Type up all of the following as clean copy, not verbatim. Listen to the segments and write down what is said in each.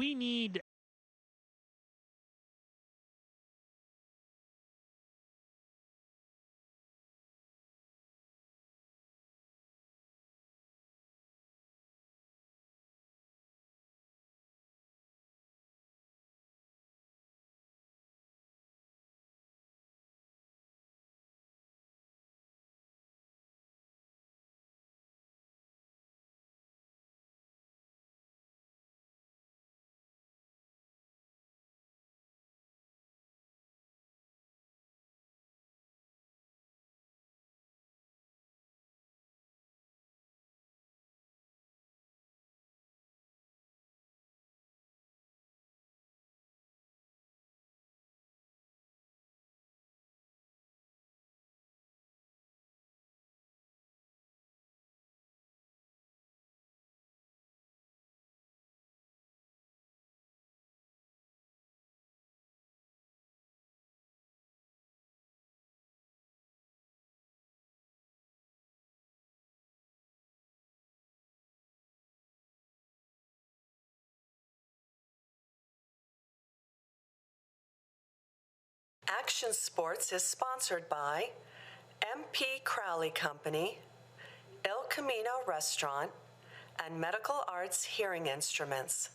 we need Action Sports is sponsored by MP Crowley Company, El Camino Restaurant, and Medical Arts Hearing Instruments.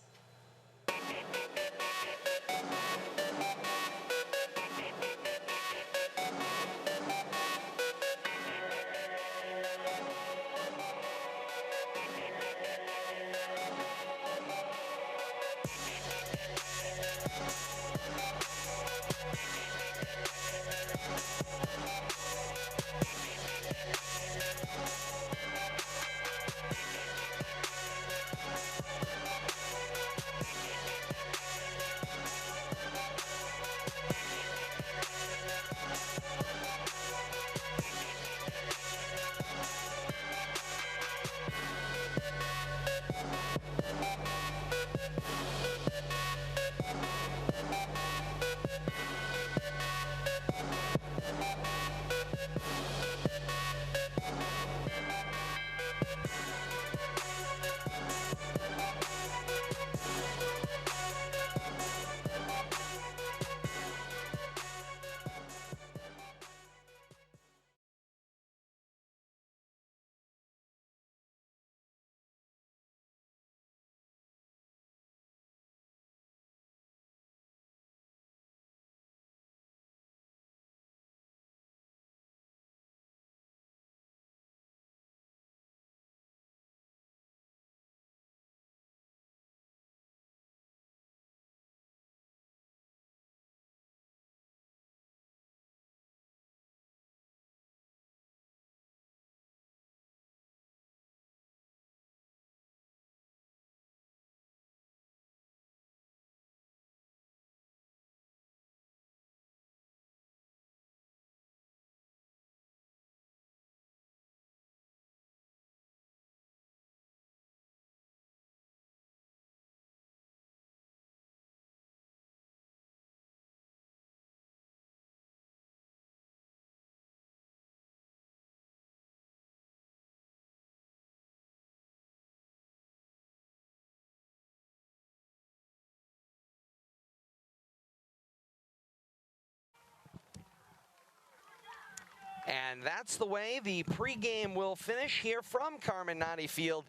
And that's the way the pregame will finish here from Carmen Nadi Field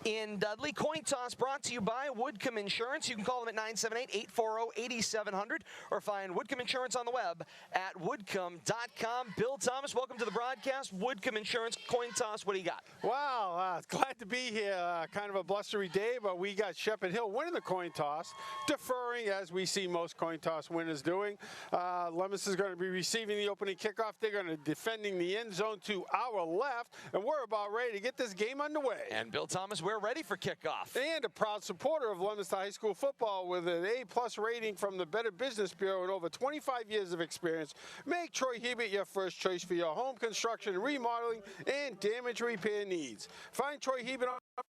in Dudley. Coin toss brought to you by Woodcomb Insurance. You can call them at 978-840-8700 or find Woodcomb Insurance on the web at woodcomb.com. Bill Thomas, welcome to the broadcast. Woodcomb Insurance, coin toss, what do you got? Wow, glad to be here. Kind of a blustery day, but we got Shepard Hill winning the coin toss, deferring as we see most coin toss winners doing. Leominster is going to be receiving the opening kickoff. They're going to defend the end zone to our left, and we're about ready to get this game underway. And Bill Thomas, we're ready for kickoff. And a proud supporter of Leominster High School football with an A+ rating from the Better Business Bureau and over 25 years of experience. Make Troy Hebert your first choice for your home construction and remodeling and damage repair needs. Find Troy Hebert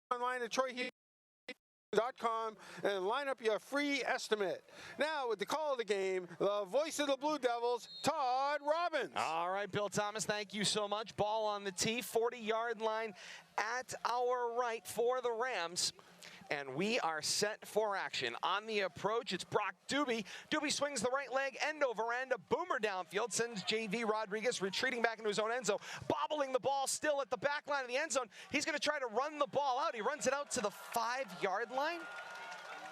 online at troyhebert.com and line up your free estimate. Now, with the call of the game, the voice of the Blue Devils, Todd Robbins. All right, Bill Thomas, thank you so much. Ball on the tee, 40-yard line at our right for the Rams. and we are set for action. On the approach, it's Brock Doobie. Doobie swings the right leg, end over end, a boomer downfield, sends JV Rodriguez retreating back into his own end zone, bobbling the ball still at the back line of the end zone. He's going to try to run the ball out. He runs it out to the 5-yard line.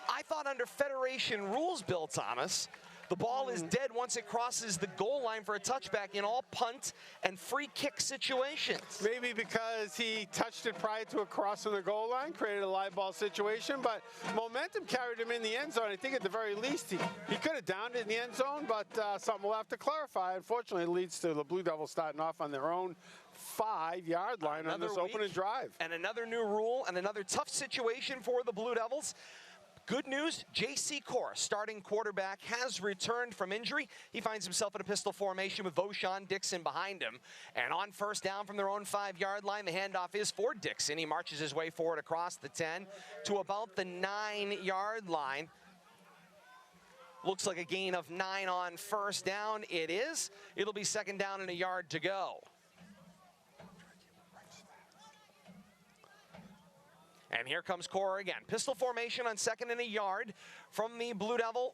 I thought under Federation rules, Bill Thomas, the ball is dead once it crosses the goal line for a touchback in all punt and free kick situations. Maybe because he touched it prior to it crossing the goal line, created a live ball situation, but momentum carried him in the end zone. I think at the very least he could have downed it in the end zone, but something we'll have to clarify. Unfortunately, it leads to the Blue Devils starting off on their own 5-yard line on this opening drive. And another new rule and another tough situation for the Blue Devils. Good news, J.C. Core, starting quarterback, has returned from injury. He finds himself in a pistol formation with Voshawn Dixon behind him. And on first down from their own 5-yard line, the handoff is for Dixon. He marches his way forward across the 10 to about the 9-yard line. Looks like a gain of 9 on first down. It is. It'll be second down and a yard to go. And here comes Core again. Pistol formation on second and a yard from the Blue Devil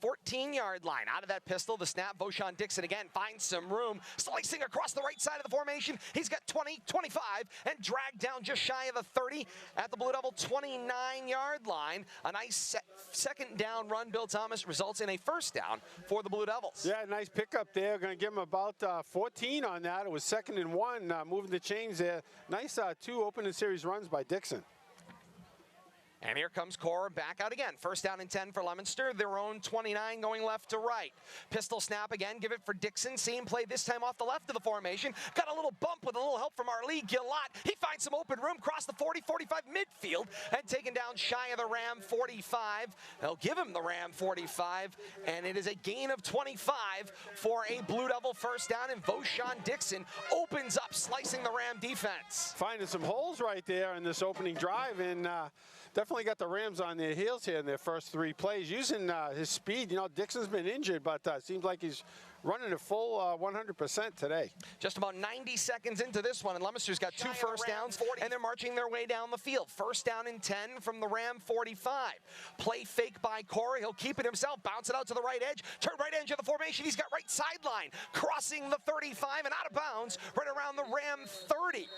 14-yard line. Out of that pistol, the snap, Voshawn Dixon again finds some room, slicing across the right side of the formation. He's got 20, 25, and dragged down just shy of the 30 at the Blue Devil 29-yard line. A nice second down run, Bill Thomas, results in a first down for the Blue Devils. Yeah, nice pickup there. Going to give him about 14 on that. It was 2nd and 1, moving the chains there. Nice 2 opening series runs by Dixon. And here comes Core back out again. First down and 10 for Leominster. Their own 29 going left to right. Pistol snap again. Give it for Dixon. Same play this time off the left of the formation. Got a little bump with a little help from Arlie Gillot. He finds some open room. Cross the 40, 45 midfield. And taken down shy of the Ram 45. They'll give him the Ram 45. And it is a gain of 25 for a Blue Devil first down. And Voshawn Dixon opens up, slicing the Ram defense. Finding some holes right there in this opening drive. And definitely got the Rams on their heels here in their first 3 plays. Using his speed, you know, Dixon's been injured, but seems like he's running a full 100% today. Just about 90 seconds into this one, and Leominster's got 2 first downs, and they're marching their way down the field. First down and 10 from the Ram 45. Play fake by Corey. He'll keep it himself, bounce it out to the right edge, turn right edge of the formation. He's got right sideline, crossing the 35 and out of bounds, right around the Ram 30.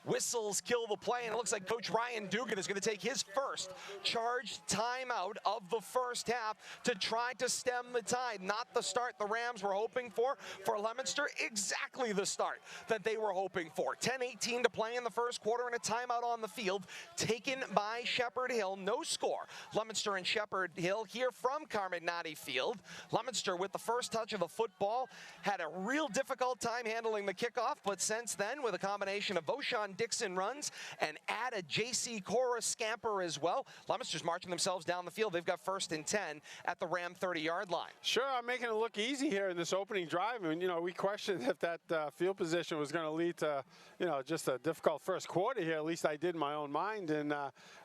Whistles kill the play, and it looks like Coach Ryan Dugan is going to take his first charged timeout of the first half to try to stem the tide. Not the start the Rams were hoping for Leominster. Exactly the start that they were hoping for. 10-18 to play in the first quarter, and a timeout on the field taken by Shepard Hill. No score. Leominster and Shepard Hill here from Carmagnati Field. Leominster with the first touch of the football had a real difficult time handling the kickoff, but since then, with a combination of Voshawn Dixon runs and add a J.C. Cora scamper as well, Leominster's marching themselves down the field. They've got first and 10 at the Ram 30-yard line. Sure, I'm making it look easy here in this opening drive. And, you know, we questioned if that field position was going to lead to, you know, just a difficult first quarter here. At least I did in my own mind. And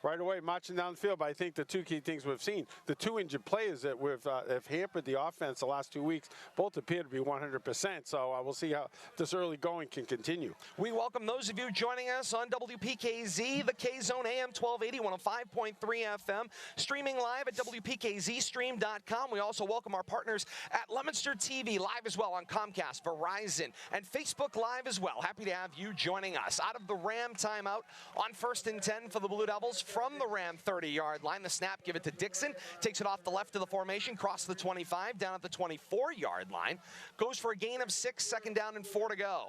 right away, marching down the field. But I think the 2 key things we've seen, the 2 injured players that have hampered the offense the last 2 weeks, both appear to be 100%. So we'll see how this early going can continue. We welcome those of you joining us on WPKZ, the K-Zone AM 1280, 105.3 FM, streaming live at WPKZstream.com. We also welcome our partners at Leominster TV, live as well on Comcast, Verizon, and Facebook Live as well. Happy to have you joining us. Out of the Ram timeout on first and 10 for the Blue Devils from the Ram 30-yard line. The snap, give it to Dixon, takes it off the left of the formation, cross the 25, down at the 24-yard line. Goes for a gain of 6, second down and 4 to go.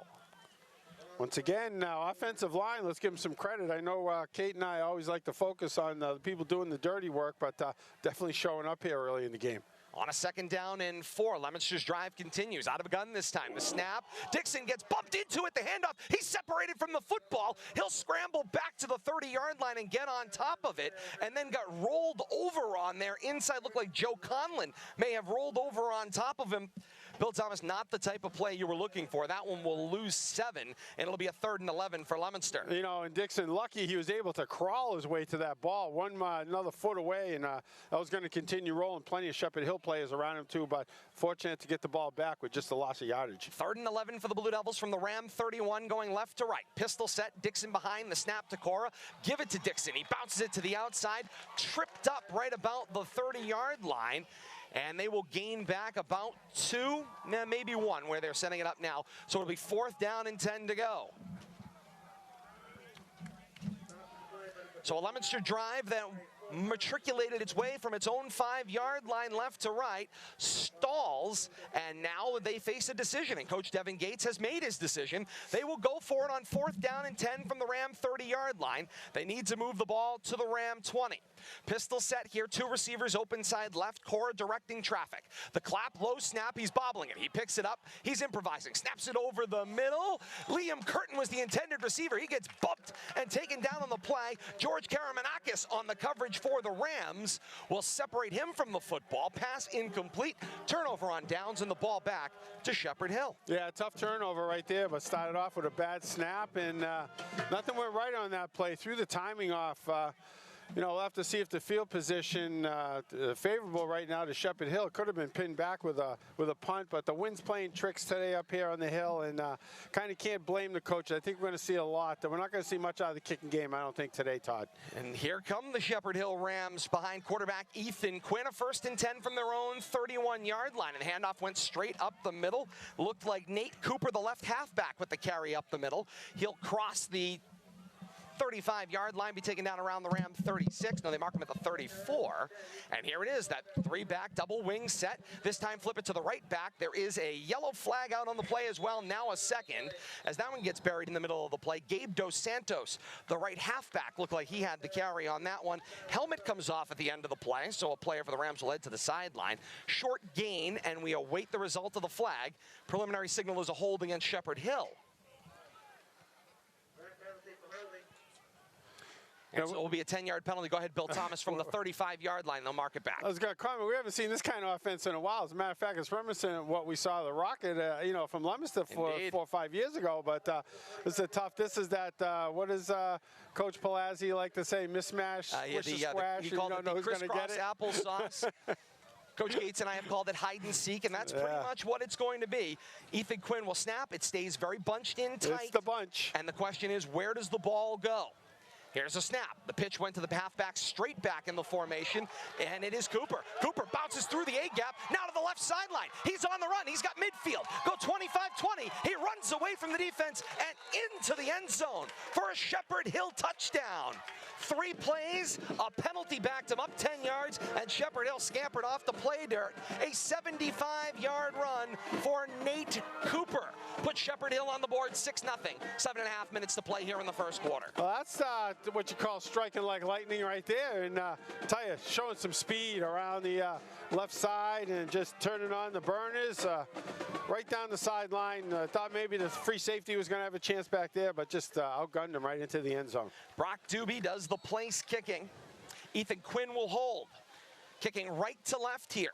Once again, offensive line, let's give them some credit. I know Kate and I always like to focus on the people doing the dirty work, but definitely showing up here early in the game. On a second down and 4, Leominster's drive continues. Out of a gun this time. The snap. Dixon gets bumped into it. The handoff. He's separated from the football. He'll scramble back to the 30-yard line and get on top of it, and then got rolled over on there inside. Looked like Joe Conlon may have rolled over on top of him. Bill Thomas, not the type of play you were looking for. That one will lose 7, and it'll be a 3rd and 11 for Leominster. You know, and Dixon, lucky he was able to crawl his way to that ball. Another foot away, and that was going to continue rolling. Plenty of Shepard Hill players around him, too, but fortunate to get the ball back with just a loss of yardage. 3rd and 11 for the Blue Devils from the Ram 31, going left to right. Pistol set, Dixon behind, the snap to Cora. Give it to Dixon. He bounces it to the outside, tripped up right about the 30-yard line. And they will gain back about 2, maybe 1, where they're setting it up now. So it'll be 4th down and 10 to go. So a Leominster drive that matriculated its way from its own 5-yard line left to right, stalls, and now they face a decision, and Coach Devin Gates has made his decision. They will go for it on 4th down and 10 from the Ram 30-yard line. They need to move the ball to the Ram 20. Pistol set here, 2 receivers open side left, Cora directing traffic. The clap, low snap, he's bobbling it. He picks it up, he's improvising, snaps it over the middle. Liam Curtin was the intended receiver. He gets bumped and taken down on the play. George Karamanakis on the coverage for the Rams will separate him from the football. Pass incomplete, turnover on downs, and the ball back to Shepard Hill. Yeah, tough turnover right there, but started off with a bad snap, and nothing went right on that play. Threw the timing off. You know, we'll have to see if the field position favorable right now to Shepard Hill. It could have been pinned back with a punt, but the wind's playing tricks today up here on the hill, and kind of can't blame the coach. I think we're going to see a lot. We're not going to see much out of the kicking game, I don't think, today, Todd. And here come the Shepard Hill Rams behind quarterback Ethan Quinn. A 1st and 10 from their own 31-yard line, and the handoff went straight up the middle. Looked like Nate Cooper, the left halfback, with the carry up the middle. He'll cross the 35-yard line, be taken down around the Ram 36. No, they mark him at the 34. And here it is, that 3-back double wing set. This time flip it to the right back. There is a yellow flag out on the play as well. Now a second, as that one gets buried in the middle of the play. Gabe Dos Santos, the right halfback, looked like he had the carry on that one. Helmet comes off at the end of the play, so a player for the Rams will head to the sideline. Short gain, and we await the result of the flag. Preliminary signal is a hold against Shepard Hill. And so it will be a 10-yard penalty. Go ahead, Bill Thomas, from the 35-yard line. They'll mark it back. I was going to comment, we haven't seen this kind of offense in a while. As a matter of fact, it's reminiscent of what we saw the Rocket, you know, from Leominster 4 or 5 years ago. But this is tough. This is that, what does Coach Palazzi like to say, mismatch, squish, he called it the crisscross applesauce. Coach Gates and I have called it hide and seek, and that's pretty much what it's going to be. Ethan Quinn will snap. It stays very bunched in tight. It's the bunch. And the question is, where does the ball go? Here's a snap. The pitch went to the halfback, straight back in the formation, and it is Cooper. Cooper bounces through the A-gap, now to the left sideline. He's on the run. He's got midfield. Go 25-20. He runs away from the defense and into the end zone for a Shepard Hill touchdown. 3 plays, a penalty backed him up 10 yards, and Shepard Hill scampered off the play dirt. A 75-yard run for Nate Cooper. Put Shepard Hill on the board, 6-0. 7.5 minutes to play here in the first quarter. Well, that's what you call striking like lightning right there. And tell you, showing some speed around the left side and just turning on the burners right down the sideline. Thought maybe the free safety was going to have a chance back there, but just outgunned him right into the end zone. Brock Doobie does the place kicking. Ethan Quinn will hold. Kicking right to left here.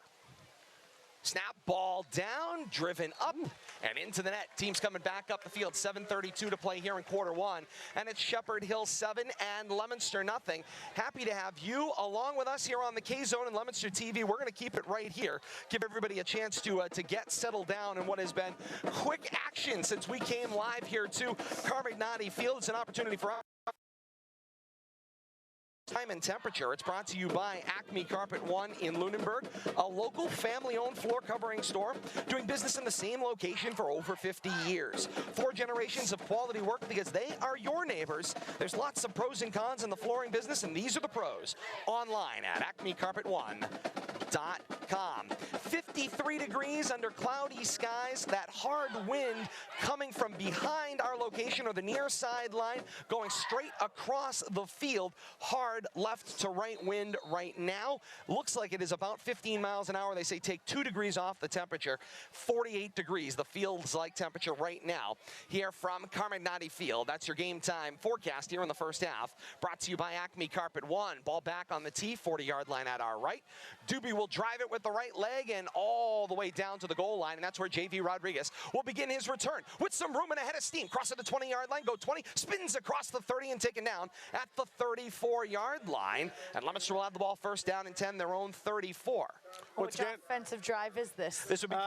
Snap, ball down, driven up and into the net. Team's coming back up the field. 7:32 to play here in quarter one. And it's Shepard Hill 7 and Leominster nothing. Happy to have you along with us here on the K-Zone and Leominster TV. We're going to keep it right here. Give everybody a chance to get settled down in what has been quick action since we came live here to Carmignani Field. It's an opportunity for us. Time and temperature. It's brought to you by Acme Carpet One in Lunenburg, a local family-owned floor covering store doing business in the same location for over 50 years. 4 generations of quality work because they are your neighbors. There's lots of pros and cons in the flooring business, and these are the pros. Online at acmecarpet1.com. 53 degrees under cloudy skies. That hard wind coming from behind our location or the near sideline, going straight across the field. Hard left to right wind right now. Looks like it is about 15 miles an hour. They say take 2 degrees off the temperature. 48 degrees, the field's like temperature right now here from Carmignani Field. That's your game time forecast here in the first half. Brought to you by Acme Carpet One. Ball back on the tee, 40-yard line at our right. Doobie will drive it with with the right leg and all the way down to the goal line, and that's where JV Rodriguez will begin his return with some room and a head of steam. Cross at the 20-yard line, go 20, spins across the 30 and taken down at the 34-yard line. And Leominster will have the ball first down and 10, their own 34. Which offensive drive is this? This would be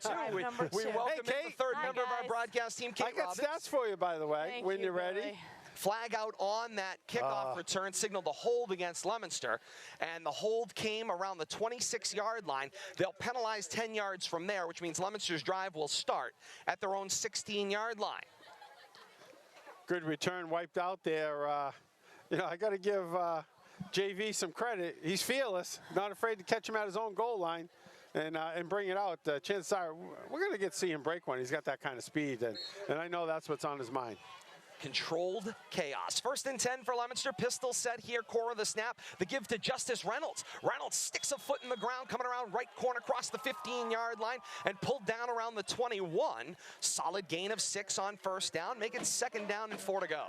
drive number 2. We welcome in the third member of our broadcast team, Kate I got Robbins. stats for you, by the way, Thank when you, you're ready. Billy. Flag out on that kickoff return signaled the hold against Leominster, and the hold came around the 26-yard line. They'll penalize 10 yards from there, which means Leominster's drive will start at their own 16-yard line. Good return, wiped out there. You know, I got to give JV some credit. He's fearless, not afraid to catch him at his own goal line and bring it out. Chances are we're going to see him break one. He's got that kind of speed, and I know that's what's on his mind. Controlled chaos. First and 10 for Leominster. Pistol set here, core of the snap. The give to Justice Reynolds. Reynolds sticks a foot in the ground, coming around right corner across the 15-yard line and pulled down around the 21. Solid gain of 6 on first down. Make it second down and 4 to go.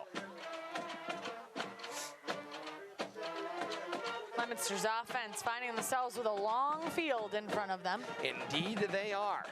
Leominster's offense finding themselves with a long field in front of them. Indeed they are.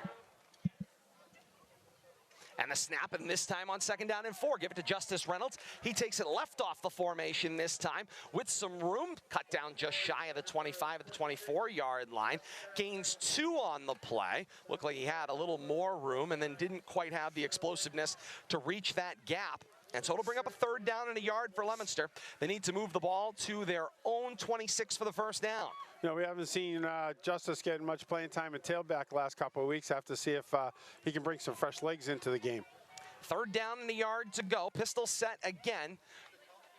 And the snap, and this time on second down and 4. Give it to Justice Reynolds. He takes it left off the formation this time with some room. Cut down just shy of the 25 at the 24-yard line. Gains 2 on the play. Looked like he had a little more room and then didn't quite have the explosiveness to reach that gap. And so it'll bring up a third down and a yard for Leominster. They need to move the ball to their own 26 for the first down. You know, we haven't seen Justice getting much playing time at tailback the last couple of weeks. Have to see if he can bring some fresh legs into the game. Third down and a yard to go. Pistol set again.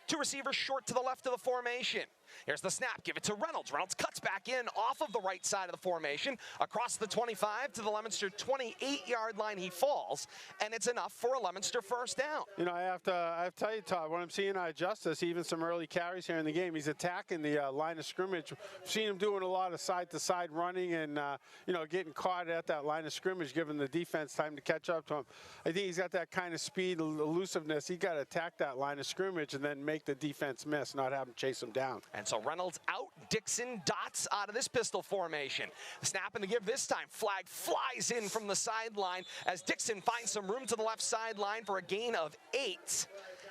2 receivers short to the left of the formation. Here's the snap. Give it to Reynolds. Reynolds cuts back in off of the right side of the formation. Across the 25 to the Leominster 28-yard line he falls, and it's enough for a Leominster first down. You know, I have to tell you, Todd, what I'm seeing out of Justice, even some early carries here in the game, he's attacking the line of scrimmage. We've seen him doing a lot of side-to-side running and, you know, getting caught at that line of scrimmage, giving the defense time to catch up to him. I think he's got that kind of speed, elusiveness. He's got to attack that line of scrimmage and then make the defense miss, not have him chase him down. And so Reynolds out, Dixon dots out of this pistol formation. Snap and the give this time. Flag flies in from the sideline as Dixon finds some room to the left sideline for a gain of 8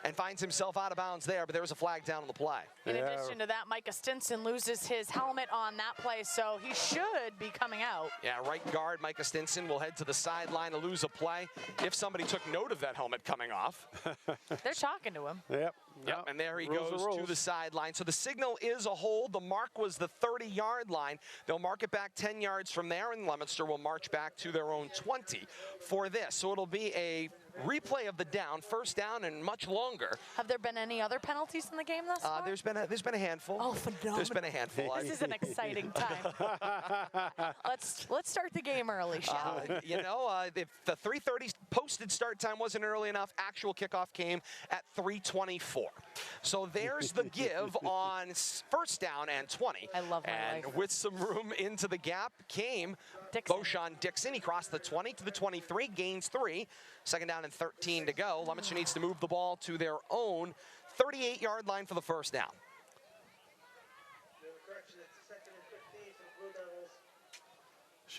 and finds himself out of bounds there, but there was a flag down on the play. In addition to that, Micah Stinson loses his helmet on that play, so he should be coming out. Yeah, right guard Micah Stinson will head to the sideline to lose a play. If somebody took note of that helmet coming off. They're talking to him. Yep. Yep, and there he Rules goes to the sideline. So the signal is a hold. The mark was the 30-yard line. They'll mark it back 10 yards from there, and Leominster will march back to their own 20 for this. So it'll be a replay of the down, first down, and much longer. Have there been any other penalties in the game thus far? There's been a handful. Oh, phenomenal. There's been a handful. This is an exciting time. Let's start the game early, shall we? You know, if the 3:30 posted start time wasn't early enough, actual kickoff came at 3:24. So there's the give on first down and 20. I love my And life. with some room into the gap came Dixon. Beauchamp Dixon. He crossed the 20 to the 23, gains 3. Second down and 13 to go. Leominster needs to move the ball to their own 38-yard line for the first down.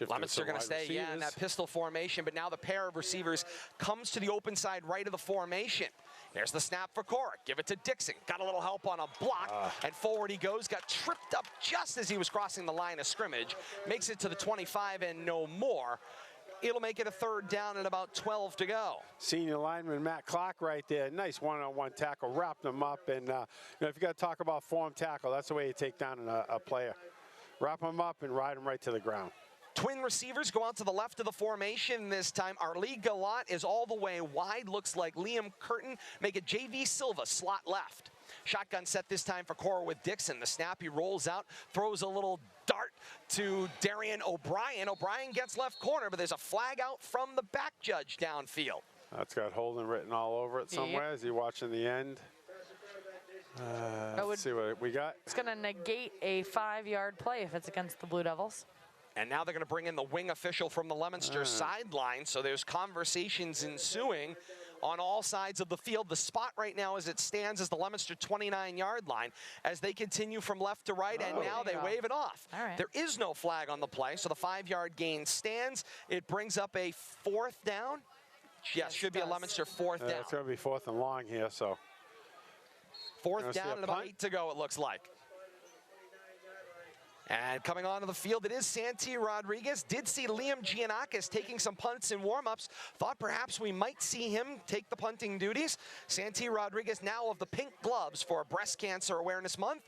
Leominster going to stay, in that pistol formation, but now the pair of receivers comes to the open side right of the formation. There's the snap for Corrick. Give it to Dixon. Got a little help on a block, and forward he goes. Got tripped up just as he was crossing the line of scrimmage. Makes it to the 25 and no more. It'll make it a third down and about 12 to go. Senior lineman Matt Clark right there. Nice one-on-one tackle. Wrapped him up. And you know, if you got to talk about form tackle, that's the way you take down a player. Wrap him up and ride him right to the ground. Twin receivers go out to the left of the formation this time. Arlie Galat is all the way wide. Looks like Liam Curtin. Make it J.V. Silva slot left. Shotgun set this time for Cora with Dixon. The snap, he rolls out, throws a little dart to Darian O'Brien. O'Brien gets left corner, but there's a flag out from the back judge downfield. That's got holding written all over it somewhere. Is he watching the end? Let's see what we got. It's going to negate a 5-yard play if it's against the Blue Devils. And now they're going to bring in the wing official from the Leominster sideline. So there's conversations ensuing on all sides of the field. The spot right now as it stands is the Leominster 29-yard line as they continue from left to right, and now they wave it off. All right. There is no flag on the play, so the 5-yard gain stands. It brings up a 4th down. Yes, should be a Leominster 4th down. It's going to be 4th and long here, so. 4th down and about 8 to go, it looks like. And coming onto the field, it is Santi Rodriguez. Did see Liam Giannakis taking some punts and warm-ups. Thought perhaps we might see him take the punting duties. Santi Rodriguez now of the pink gloves for Breast Cancer Awareness Month.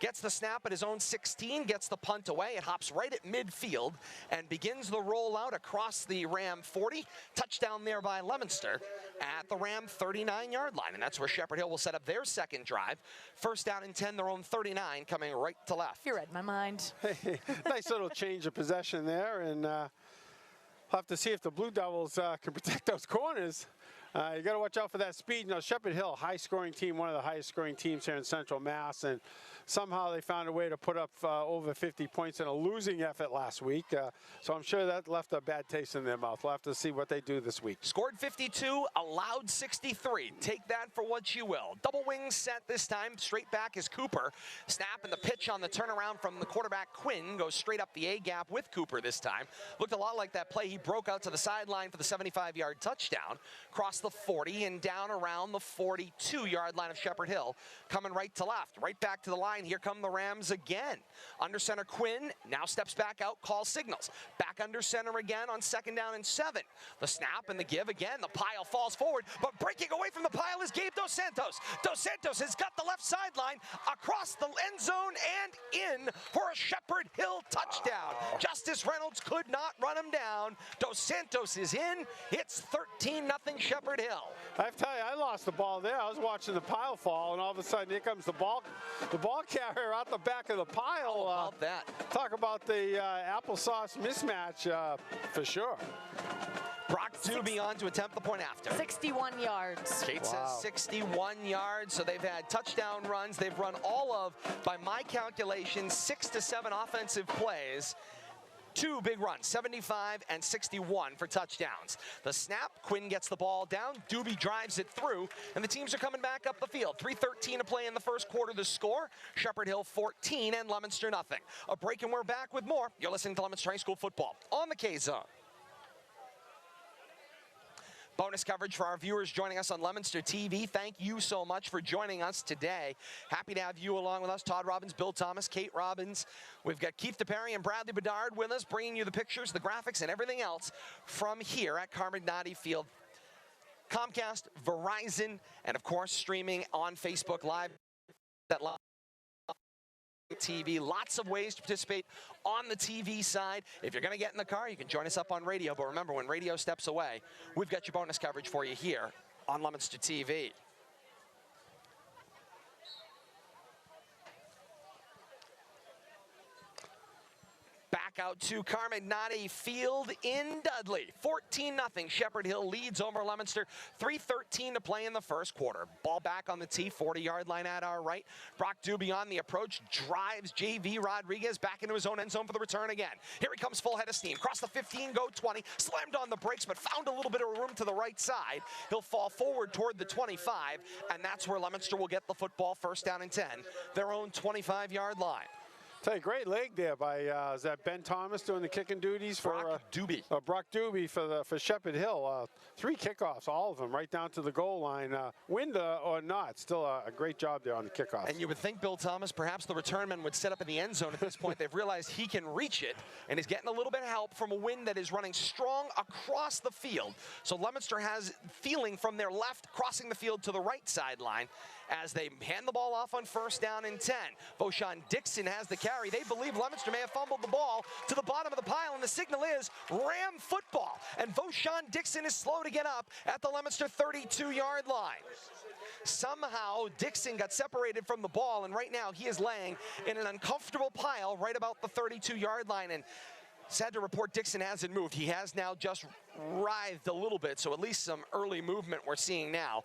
Gets the snap at his own 16, gets the punt away. It hops right at midfield and begins the rollout across the Ram 40. Touchdown there by Leominster at the Ram 39-yard line. And that's where Shepard Hill will set up their second drive. 1st down and 10, their own 39, coming right to left. You read my mind. Nice little change of possession there, and we'll have to see if the Blue Devils can protect those corners. You got to watch out for that speed. You know, Shepard Hill, high-scoring team, one of the highest-scoring teams here in Central Mass, and somehow they found a way to put up over 50 points in a losing effort last week. So I'm sure that left a bad taste in their mouth. We'll have to see what they do this week. Scored 52, allowed 63. Take that for what you will. Double wings set this time. Straight back is Cooper. Snap and the pitch on the turnaround from the quarterback Quinn goes straight up the A-gap with Cooper this time. Looked a lot like that play. He broke out to the sideline for the 75-yard touchdown. Crossed the 40 and down around the 42-yard line of Shepard Hill. Coming right to left. Right back to the line. Here come the Rams again. Under center Quinn now steps back out, calls signals. Back under center again on 2nd down and 7. The snap and the give again. The pile falls forward, but breaking away from the pile is Gabe Dos Santos. Dos Santos has got the left sideline across the end zone and in for a Shepard Hill touchdown. Justice Reynolds could not run him down. Dos Santos is in. It's 13-0 Shepard Hill. I have to tell you, I lost the ball there. I was watching the pile fall, and all of a sudden here comes the ball carrier out the back of the pile. How about that? Talk about the applesauce mismatch for sure. Brock Doobie on to attempt the point after. 61 yards. Kate says 61 yards, so they've had touchdown runs. They've run all of, by my calculations, 6 to 7 offensive plays. 2 big runs, 75 and 61 for touchdowns. The snap, Quinn gets the ball down, Doobie drives it through, and the teams are coming back up the field. 3:13 to play in the first quarter. The score, Shepard Hill 14 and Leominster nothing. A break and we're back with more. You're listening to Leominster High School football on the K-Zone. Bonus coverage for our viewers joining us on Leominster TV. Thank you so much for joining us today. Happy to have you along with us. Todd Robbins, Bill Thomas, Kate Robbins. We've got Keith DePerry and Bradley Bedard with us, bringing you the pictures, the graphics, and everything else from here at Carmignati Field. Comcast, Verizon, and of course streaming on Facebook Live. That live TV. Lots of ways to participate on the TV side. If you're going to get in the car, you can join us up on radio. But remember, when radio steps away, we've got your bonus coverage for you here on Leominster TV. Back out to Carmignati Field in Dudley. 14-0. Shepard Hill leads over Leominster. 3:13 to play in the first quarter. Ball back on the tee, 40-yard line at our right. Brock Doobie on the approach, drives JV Rodriguez back into his own end zone for the return again. Here he comes full head of steam. Cross the 15, go 20. Slammed on the brakes, but found a little bit of room to the right side. He'll fall forward toward the 25, and that's where Leominster will get the football. 1st down and 10. Their own 25-yard line. Tell you, great leg there by is that Ben Thomas doing the kicking duties for Brock Doobie. Brock Doobie for Shepard Hill. 3 kickoffs, all of them right down to the goal line. Wind or not, still a great job there on the kickoff. And you would think Bill Thomas, perhaps the return man, would set up in the end zone at this point. They've realized he can reach it, and he's getting a little bit of help from a wind that is running strong across the field. So Leominster has feeling from their left, crossing the field to the right sideline, as they hand the ball off on 1st down and 10. Voshan Dixon has the carry. They believe Leominster may have fumbled the ball to the bottom of the pile, and the signal is Ram football. And Voshan Dixon is slow to get up at the Leominster 32-yard line. Somehow Dixon got separated from the ball, and right now he is laying in an uncomfortable pile right about the 32-yard line. And sad to report, Dixon hasn't moved. He has now just writhed a little bit, so at least some early movement we're seeing now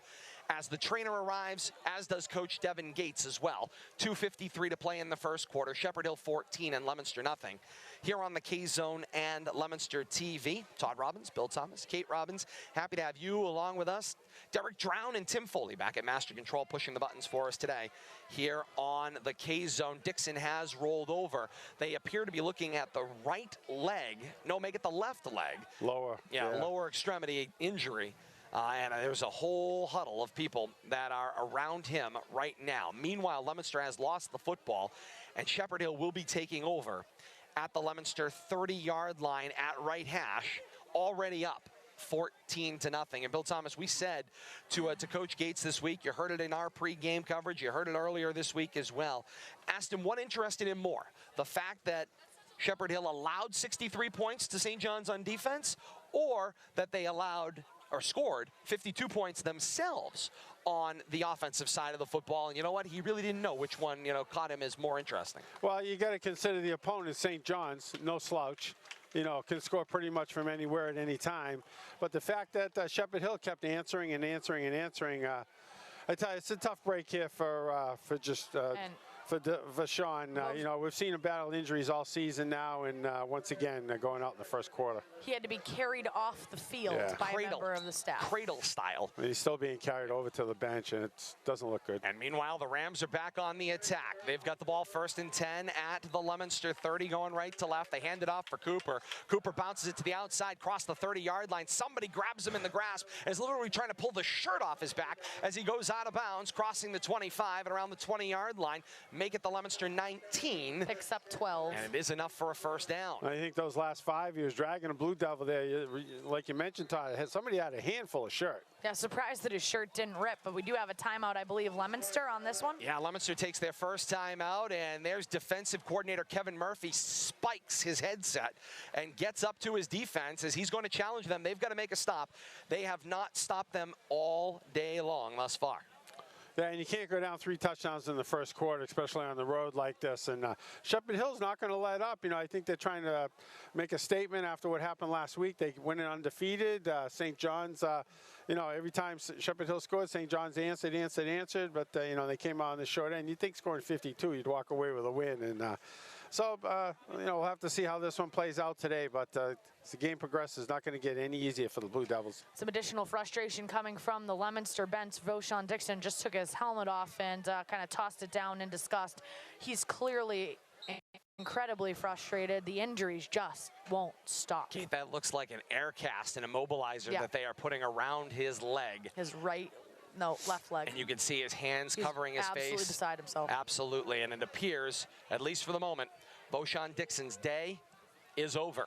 as the trainer arrives, as does Coach Devin Gates as well. 2:53 to play in the first quarter. Shepard Hill 14 and Leominster nothing. Here on the K-Zone and Leominster TV, Todd Robbins, Bill Thomas, Kate Robbins, happy to have you along with us. Derek Drown and Tim Foley back at Master Control pushing the buttons for us today here on the K-Zone. Dixon has rolled over. They appear to be looking at the right leg. No, make it the left leg. Lower. Yeah, lower extremity injury. And there's a whole huddle of people that are around him right now. Meanwhile, Leominster has lost the football, and Shepard Hill will be taking over at the Leominster 30-yard line at right hash, already up 14-0. And Bill Thomas, we said to Coach Gates this week, you heard it in our pregame coverage, you heard it earlier this week as well, asked him what interested him more, the fact that Shepard Hill allowed 63 points to St. John's on defense, or that they allowed or scored 52 points themselves on the offensive side of the football. And you know what? He really didn't know which one, caught him as more interesting. Well, you got to consider the opponent, St. John's, no slouch. Can score pretty much from anywhere at any time. But the fact that Shepard Hill kept answering and answering and answering, I tell you, it's a tough break here for Sean. We've seen him battle injuries all season now, and once again, going out in the first quarter. He had to be carried off the field by a member of the staff. Cradle style. And he's still being carried over to the bench, and it doesn't look good. And meanwhile, the Rams are back on the attack. They've got the ball 1st and 10 at the Leominster 30, going right to left. They hand it off for Cooper. Cooper bounces it to the outside, cross the 30-yard line. Somebody grabs him in the grasp, and is literally trying to pull the shirt off his back as he goes out of bounds, crossing the 25 and around the 20-yard line. Make it the Leominster 19. Picks up 12. And it is enough for a first down. I think those last 5 years, dragging a Blue Devil there, like you mentioned, Todd, somebody had a handful of shirt. Yeah, surprised that his shirt didn't rip, but we do have a timeout, I believe, Leominster on this one. Yeah, Leominster takes their first timeout, and there's defensive coordinator Kevin Murphy spikes his headset and gets up to his defense as he's going to challenge them. They've got to make a stop. They have not stopped them all day long thus far. Yeah, and you can't go down 3 touchdowns in the first quarter, especially on the road like this. And Shepard Hill's not going to let up. I think they're trying to make a statement after what happened last week. They went in undefeated. St. John's, every time Shepard Hill scored, St. John's answered. But, they came out on the short end. You'd think scoring 52, you'd walk away with a win. And we'll have to see how this one plays out today. But as the game progresses, it's not going to get any easier for the Blue Devils. Some additional frustration coming from the Leominster bench. Voshan Dixon just took his helmet off and kind of tossed it down in disgust. He's clearly incredibly frustrated. The injuries just won't stop. Kate, that looks like an air cast and immobilizer that they are putting around his leg. His left leg. And you can see his hands covering his face. Absolutely beside himself. Absolutely, and it appears, at least for the moment, Voshan Dixon's day is over.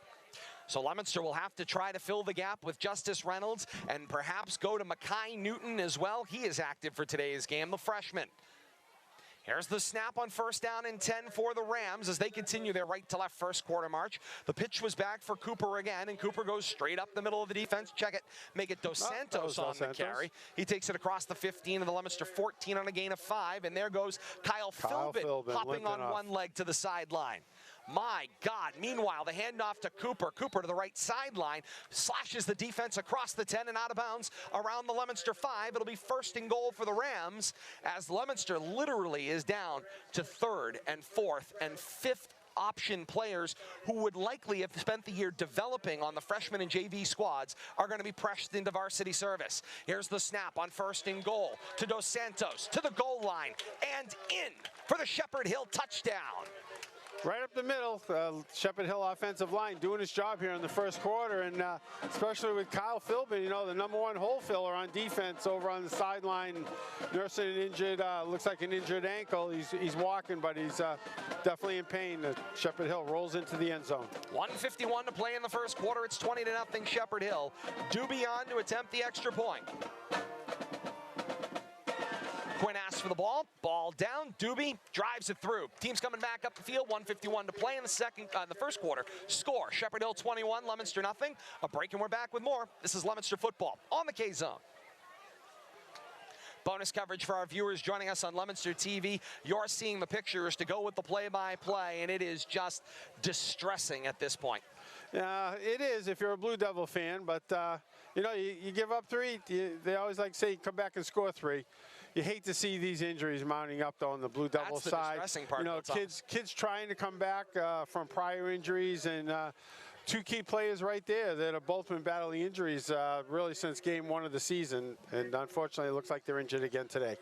So Leominster will have to try to fill the gap with Justice Reynolds and perhaps go to Mackay Newton as well. He is active for today's game, the freshman. Here's the snap on 1st down and 10 for the Rams as they continue their right to left first quarter march. The pitch was back for Cooper again, and Cooper goes straight up the middle of the defense. Check it, make it Dos Santos on the carry. He takes it across the 15 of the Leominster 14 on a gain of 5, and there goes Kyle Philbin hopping on one leg to the sideline. My God. Meanwhile, the handoff to Cooper. Cooper to the right sideline, slashes the defense across the 10 and out of bounds around the Leominster 5. It'll be 1st and goal for the Rams as Leominster literally is down to 3rd and 4th and 5th option players who would likely have spent the year developing on the freshman and JV squads are going to be pressed into varsity service. Here's the snap on 1st and goal to Dos Santos to the goal line and in for the Shepard Hill touchdown. Right up the middle, Shepard Hill offensive line doing his job here in the first quarter, and especially with Kyle Philbin, the #1 hole filler on defense over on the sideline, nursing an injured, looks like an injured ankle. He's walking, but he's definitely in pain. Shepard Hill rolls into the end zone. 1:51 to play in the first quarter. It's 20-0 Shepard Hill. Doobie on to attempt the extra point. Quinn asks for the ball down, Doobie drives it through. Team's coming back up the field, 1:51 to play in the first quarter. Score, Shepard Hill 21, Leominster nothing. A break and we're back with more. This is Leominster football on the K-Zone. Bonus coverage for our viewers joining us on Leominster TV. You're seeing the pictures to go with the play-by-play, and it is just distressing at this point. It is if you're a Blue Devil fan, but you give up 3. They always like to say come back and score 3. You hate to see these injuries mounting up though on the Blue Devil That's the side. distressing part, Kids trying to come back from prior injuries, and 2 key players right there that have both been battling injuries really since game 1 of the season, and unfortunately it looks like they're injured again today.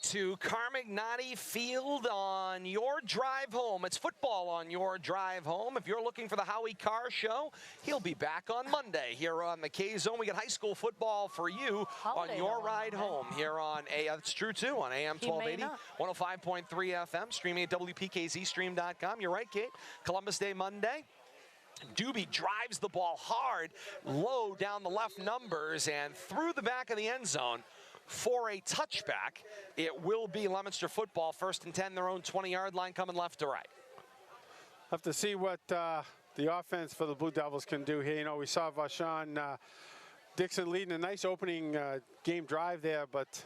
To Carmignati Field on your drive home. It's football on your drive home. If you're looking for the Howie Carr Show, he'll be back on Monday here on the K-Zone. We got high school football for you on your ride home here on that's true too, on AM 1280, 105.3 FM, streaming at WPKZstream.com. You're right, Kate. Columbus Day Monday. Doobie drives the ball hard, low down the left numbers, and through the back of the end zone for a touchback. It will be Leominster football, 1st and 10, their own 20-yard line, coming left to right. Have to see what the offense for the Blue Devils can do here. We saw Vashon Dixon leading a nice opening game drive there, but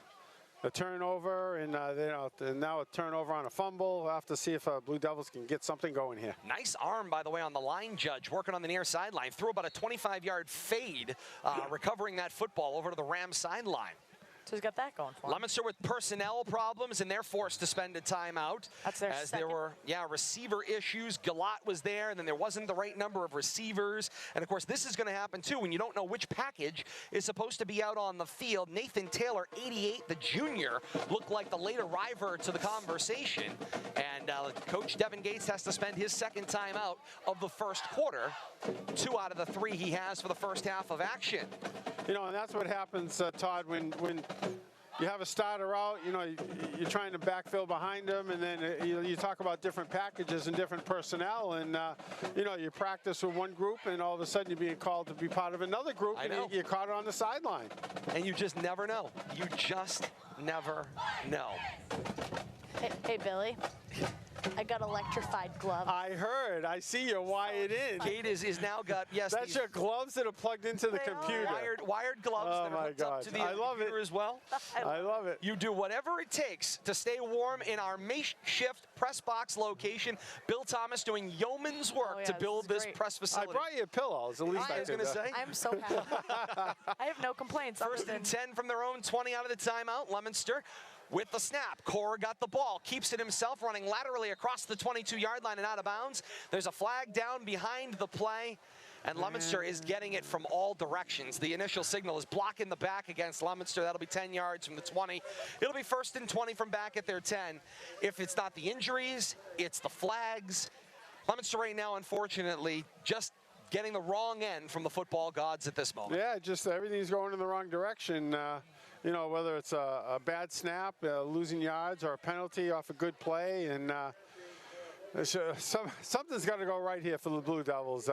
a turnover and now a turnover on a fumble. We'll have to see if Blue Devils can get something going here. Nice arm, by the way, on the line judge, working on the near sideline. Threw about a 25-yard fade, recovering that football over to the Rams sideline. So he's got that going for him. Leominster with personnel problems, and they're forced to spend a timeout. That's their as second. There were, receiver issues. Galat was there, and then there wasn't the right number of receivers. And, of course, this is going to happen, too, when you don't know which package is supposed to be out on the field. Nathan Taylor, 88, the junior, looked like the late arriver to the conversation. And Coach Devin Gates has to spend his second timeout of the first quarter. 2 out of the 3 he has for the first half of action. And that's what happens, Todd, when you have a starter out, you're trying to backfill behind them, and then you talk about different packages and different personnel, and you practice with one group, and all of a sudden you're being called to be part of another group, and you're caught on the sideline. And you just never know. You just never know. Hey, Billy. I got electrified gloves. I heard. I see you wired in. Kate is now got, That's your gloves that are plugged into the computer. Wired gloves that are hooked up to the computer as well. I love it. You do whatever it takes to stay warm in our makeshift press box location. Bill Thomas doing yeoman's work to build this press facility. I brought you pillows. At least I was going to say. I'm so happy. I have no complaints. 1st and 10 from their own 20 out of the timeout. Leominster with the snap. Cora got the ball, keeps it himself, running laterally across the 22-yard line and out of bounds. There's a flag down behind the play, and Leominster is getting it from all directions. The initial signal is blocking the back against Leominster. That'll be 10 yards from the 20. It'll be 1st and 20 from back at their 10. If it's not the injuries, it's the flags. Leominster right now, unfortunately, just getting the wrong end from the football gods at this moment. Yeah, just everything's going in the wrong direction. Whether it's a bad snap, losing yards, or a penalty off a good play, and something's got to go right here for the Blue Devils.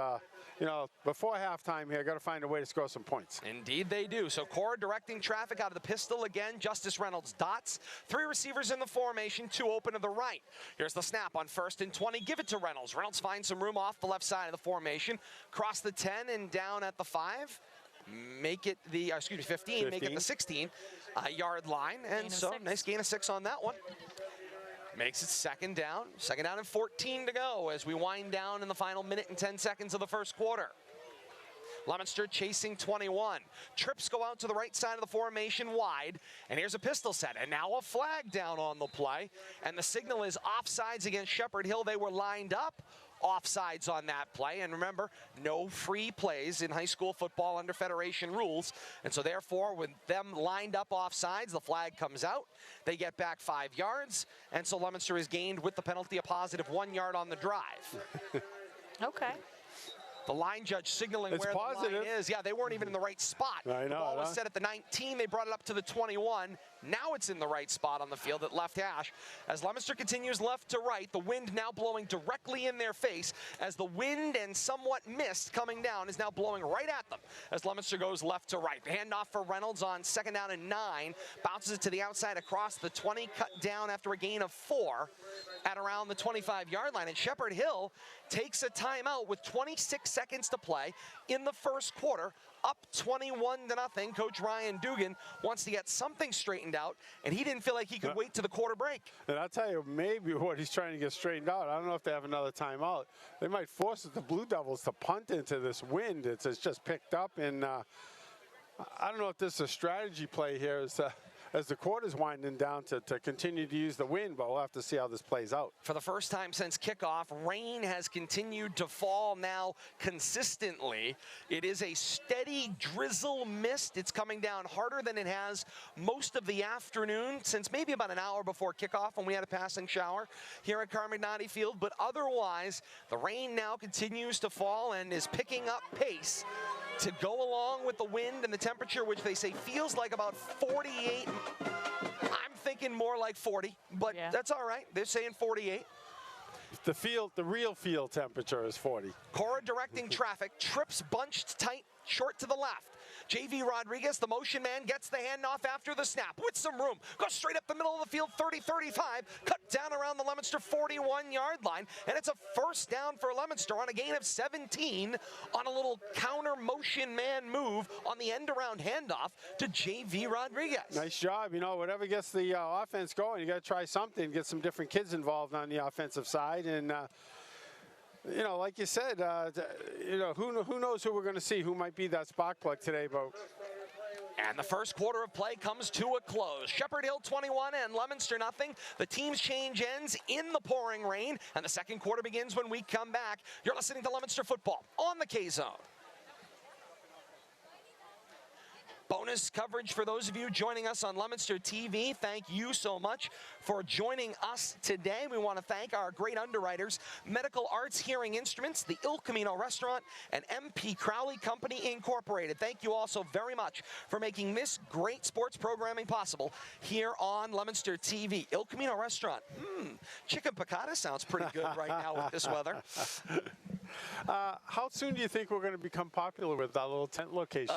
Before halftime here, got to find a way to score some points. Indeed they do. So Cora directing traffic out of the pistol again. Justice Reynolds dots. 3 receivers in the formation, 2 open to the right. Here's the snap on 1st and 20. Give it to Reynolds. Reynolds finds some room off the left side of the formation. Cross the 10 and down at the 5. Make it the, 15, make it the 16-yard line. And so, nice gain of 6 on that one. Makes it second down and 14 to go as we wind down in the final minute and 10 seconds of the first quarter. Leominster chasing 21. Trips go out to the right side of the formation wide, and here's a pistol set, and now a flag down on the play, and the signal is offsides against Shepard Hill. They were lined up. Offsides on that play, and remember, no free plays in high school football under Federation rules, and so therefore with them lined up offsides, the flag comes out. They get back 5 yards, and so Leominster is gained with the penalty a positive 1 yard on the drive. Okay. The line judge signaling where the line is. Yeah, they weren't even in the right spot. I know, the ball was set at the 19. They brought it up to the 21. Now it's in the right spot on the field at left hash. As Leominster continues left to right, the wind now blowing directly in their face as the wind and somewhat mist coming down is now blowing right at them as Leominster goes left to right. The handoff for Reynolds on 2nd down and 9. Bounces it to the outside across the 20. Cut down after a gain of 4 at around the 25-yard line. And Shepard Hill takes a timeout with 26 seconds to play in the first quarter up 21-0. Coach Ryan Dugan wants to get something straightened out, and he didn't feel like he could wait to the quarter break. And I'll tell you, maybe what he's trying to get straightened out, I don't know if they have another timeout. They might force the Blue Devils to punt into this wind. It's just picked up, and I don't know if this is a strategy play here as the quarter's winding down to continue to use the wind, but we'll have to see how this plays out. For the first time since kickoff, rain has continued to fall now consistently. It is a steady drizzle mist. It's coming down harder than it has most of the afternoon since maybe about an hour before kickoff when we had a passing shower here at Carmignati Field. But otherwise, the rain now continues to fall and is picking up pace to go along with the wind and the temperature, which they say feels like about 48. I'm thinking more like 40, but that's all right. They're saying 48. The real field temperature is 40. Cora directing traffic, trips bunched tight, short to the left. JV Rodriguez, the motion man, gets the handoff after the snap with some room. Goes straight up the middle of the field, 30-35, cut down around the Leominster 41-yard line, and it's a first down for Leominster on a gain of 17 on a little counter motion man move on the end-around handoff to JV Rodriguez. Nice job. You know, whatever gets the offense going, you got to try something, get some different kids involved on the offensive side, and you know, like you said, you know, who knows who we're going to see, who might be that spark plug today, but. And the first quarter of play comes to a close. Shepard Hill 21 and Leominster nothing. The team's change ends in the pouring rain, and the second quarter begins when we come back. You're listening to Leominster football on the K-Zone. Bonus coverage for those of you joining us on Leominster TV. Thank you so much for joining us today. We want to thank our great underwriters, Medical Arts Hearing Instruments, the Il Camino Restaurant, and MP Crowley Company Incorporated. Thank you all so very much for making this great sports programming possible here on Leominster TV. Il Camino Restaurant. Chicken piccata sounds pretty good right now with this weather. How soon do you think we're going to become popular with that little tent location?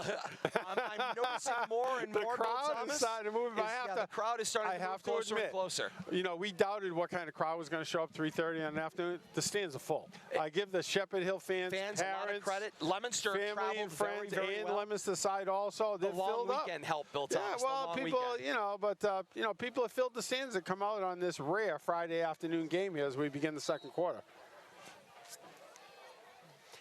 I'm noticing more and more. The crowd is starting to move. The crowd is starting to move closer and closer. You know, we doubted what kind of crowd was going to show up 3:30 in the afternoon. The stands are full. I give the Shepard Hill fans a lot of credit. Leominster family and friends, very and well. Leominster side also. They're filled up. Weekend helped Bill Thomas. Yeah, well, people, you know, but you know, people have filled the stands that come out on this rare Friday afternoon game here as we begin the second quarter.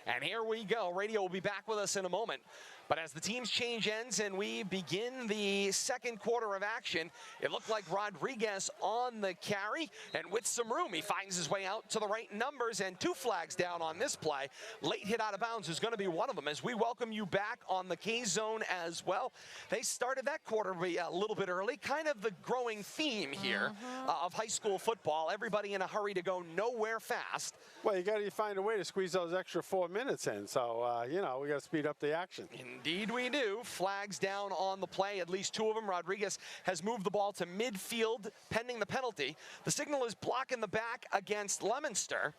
And here we go. Radio will be back with us in a moment. But as the team's change ends and we begin the second quarter of action, it looked like Rodriguez on the carry, and with some room, he finds his way out to the right numbers, and 2 flags down on this play. Late hit out of bounds is going to be one of them as we welcome you back on the K-Zone as well. They started that quarter a little bit early, kind of the growing theme here of high school football. Everybody in a hurry to go nowhere fast. Well, you got to find a way to squeeze those extra 4 minutes in, so, you know, we got to speed up the action. Indeed we do. Flags down on the play, at least 2 of them. Rodriguez has moved the ball to midfield pending the penalty. The signal is blocking the back against Leominster.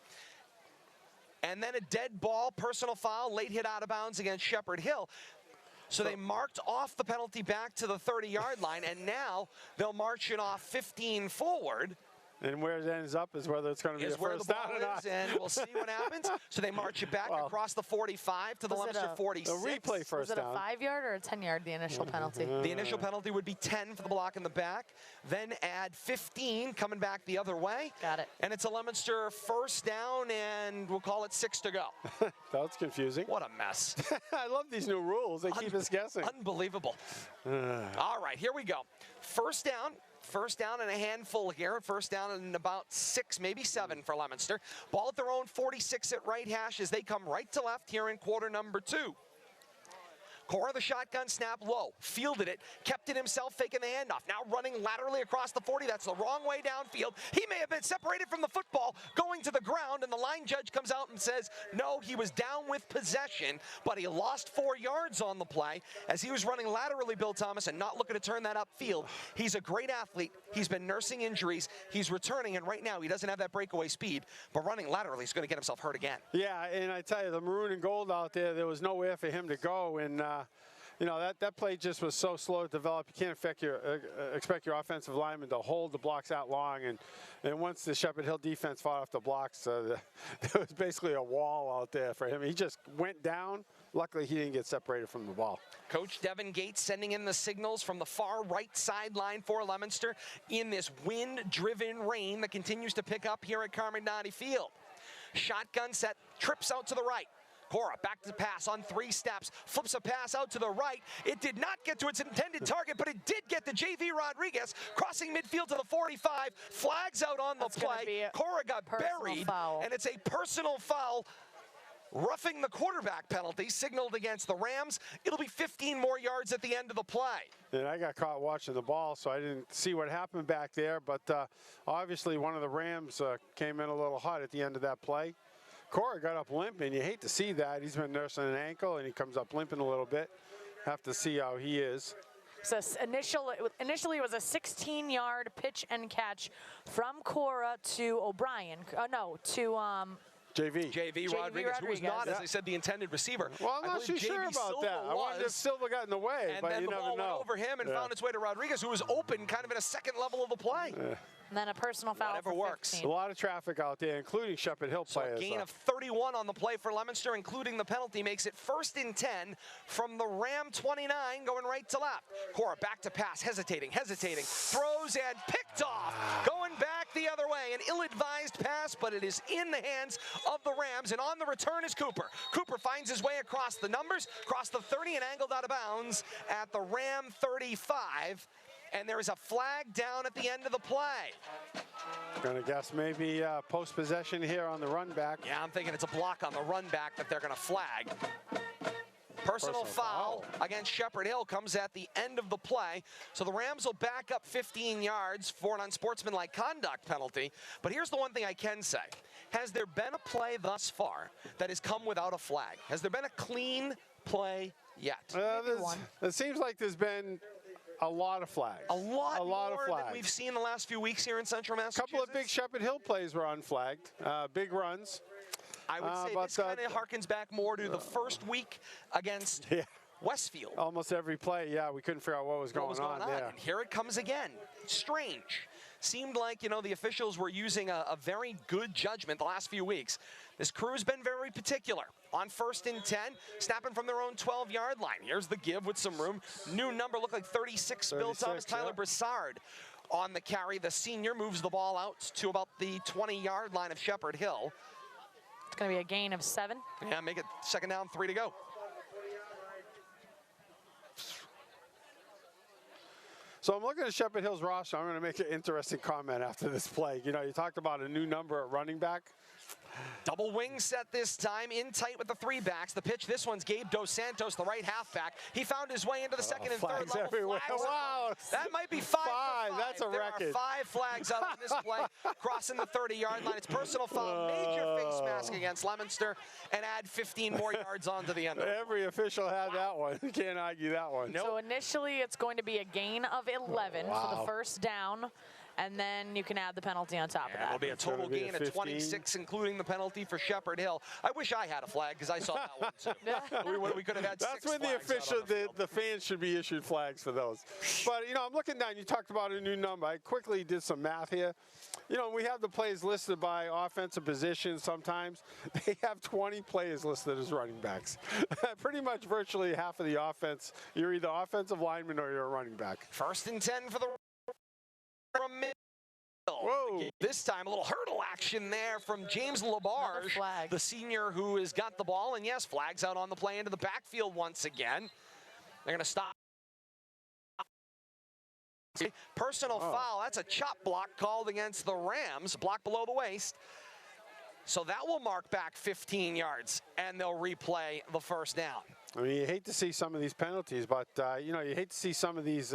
And then a dead ball, personal foul, late hit out of bounds against Shepard Hill. So they marked off the penalty back to the 30-yard line, and now they'll march it off 15 forward. And where it ends up is whether it's going to be a first down or not. And we'll see what happens. So they march it back across the 45 to the Leominster 46. A replay first down. Was it a 5-yard or a 10-yard, the initial penalty? The initial penalty would be 10 for the block in the back. Then add 15 coming back the other way. Got it. And it's a Leominster first down, and we'll call it 6 to go. That's confusing. What a mess. I love these new rules. They keep us guessing. Unbelievable. All right, here we go. First down. First down and a handful here. First down and about 6, maybe 7 for Leominster. Ball at their own 46 at right hash as they come right to left here in quarter number 2. Cora, the shotgun snap low, fielded it, kept it himself, faking the handoff. Now running laterally across the 40. That's the wrong way downfield. He may have been separated from the football, going to the ground, and the line judge comes out and says, no, he was down with possession, but he lost 4 yards on the play as he was running laterally, Bill Thomas, and not looking to turn that upfield. He's a great athlete. He's been nursing injuries. He's returning, and right now he doesn't have that breakaway speed, but running laterally, he's going to get himself hurt again. Yeah, and I tell you, the maroon and gold out there was nowhere for him to go, and you know, that play just was so slow to develop. You can't expect your offensive lineman to hold the blocks that long. And once the Shepard Hill defense fought off the blocks, there was basically a wall out there for him. He just went down luckily he didn't get separated from the ball. Coach Devin Gates sending in the signals from the far right sideline for Leominster in this wind-driven rain that continues to pick up here at Carmignani Field. Shotgun set, trips out to the right. Cora back to pass on 3 steps, flips a pass out to the right. It did not get to its intended target, but it did get to JV Rodriguez, crossing midfield to the 45, flags out on the play. Cora got buried, and it's a personal foul. Roughing the quarterback penalty signaled against the Rams. It'll be 15 more yards at the end of the play. And I got caught watching the ball, so I didn't see what happened back there. But obviously one of the Rams came in a little hot at the end of that play. Cora got up limping. You hate to see that. He's been nursing an ankle, and he comes up limping a little bit. Have to see how he is. So initially it was a 16-yard pitch and catch from Cora to O'Brien. JV Rodriguez, who was not, as I said, the intended receiver. Well, I'm not too sure about that. I wonder if Silva got in the way, and but then you the never ball know. went over him and found its way to Rodriguez, who was open kind of in a second level of the play. And then a personal foul. Whatever for works. 15. A lot of traffic out there, including Shepard Hill players. So a gain of 31 on the play for Leominster, including the penalty, makes it 1st and 10 from the Ram 29, going right to left. Cora back to pass, hesitating, throws and picked off, going back the other way. An ill-advised pass, but it is in the hands of the Rams, and on the return is Cooper. Cooper finds his way across the numbers, across the 30, and angled out of bounds at the Ram 35. And there is a flag down at the end of the play. Gonna guess maybe post-possession here on the run back. Yeah, I'm thinking it's a block on the run back that they're gonna flag. Personal foul against Shepard Hill comes at the end of the play. So the Rams will back up 15 yards for an unsportsmanlike conduct penalty. But here's the one thing I can say. Has there been a play thus far that has come without a flag? Has there been a clean play yet? It seems like there's been a lot of flags. A lot of flags than we've seen the last few weeks here in Central Massachusetts. A couple of big Shepard Hill plays were unflagged, big runs. I would say this kind of harkens back more to the first week against Westfield. Almost every play, we couldn't figure out what was going on there. And here it comes again. Strange. Seemed like, the officials were using a very good judgment the last few weeks. This crew's been very particular. On 1st and 10, snapping from their own 12-yard line. Here's the give with some room. New number, looked like 36, Bill Thomas, Tyler Broussard on the carry. The senior moves the ball out to about the 20-yard line of Shepard Hill. It's going to be a gain of 7. Yeah, make it 2nd down, 3 to go. So I'm looking at Shepard Hill's roster. I'm going to make an interesting comment after this play. You talked about a new number at running back. Double wing set this time, in tight with the 3 backs. The pitch, this one's Gabe Dos Santos, the right halfback. He found his way into the 2nd and 3rd level. Everywhere. Flags. Wow. That might be 5 for 5. That's a record. There are 5 flags out on this play, crossing the 30-yard line. It's personal foul, major face mask against Leominster, and add 15 more yards onto the end of it. Every official had that one. You can't argue that one. Nope. So initially it's going to be a gain of 11 for the first down. And then you can add the penalty on top of that. It'll be a total gain of 26, including the penalty for Shepard Hill. I wish I had a flag because I saw that one too. we could have had 6 That's when flags the official, the fans should be issued flags for those. But I'm looking down. You talked about a new number. I quickly did some math here. We have the plays listed by offensive position. Sometimes they have 20 players listed as running backs. Pretty much virtually half of the offense. You're either offensive lineman or you're a running back. 1st and 10 for the from middle. Whoa. This time a little hurdle action there from James Labarge, the senior who has got the ball. And yes, flags out on the play into the backfield once again. They're going to stop. Personal foul. That's a chop block called against the Rams. Block below the waist. So that will mark back 15 yards, and they'll replay the 1st down. I mean, you hate to see some of these penalties, but, you hate to see some of these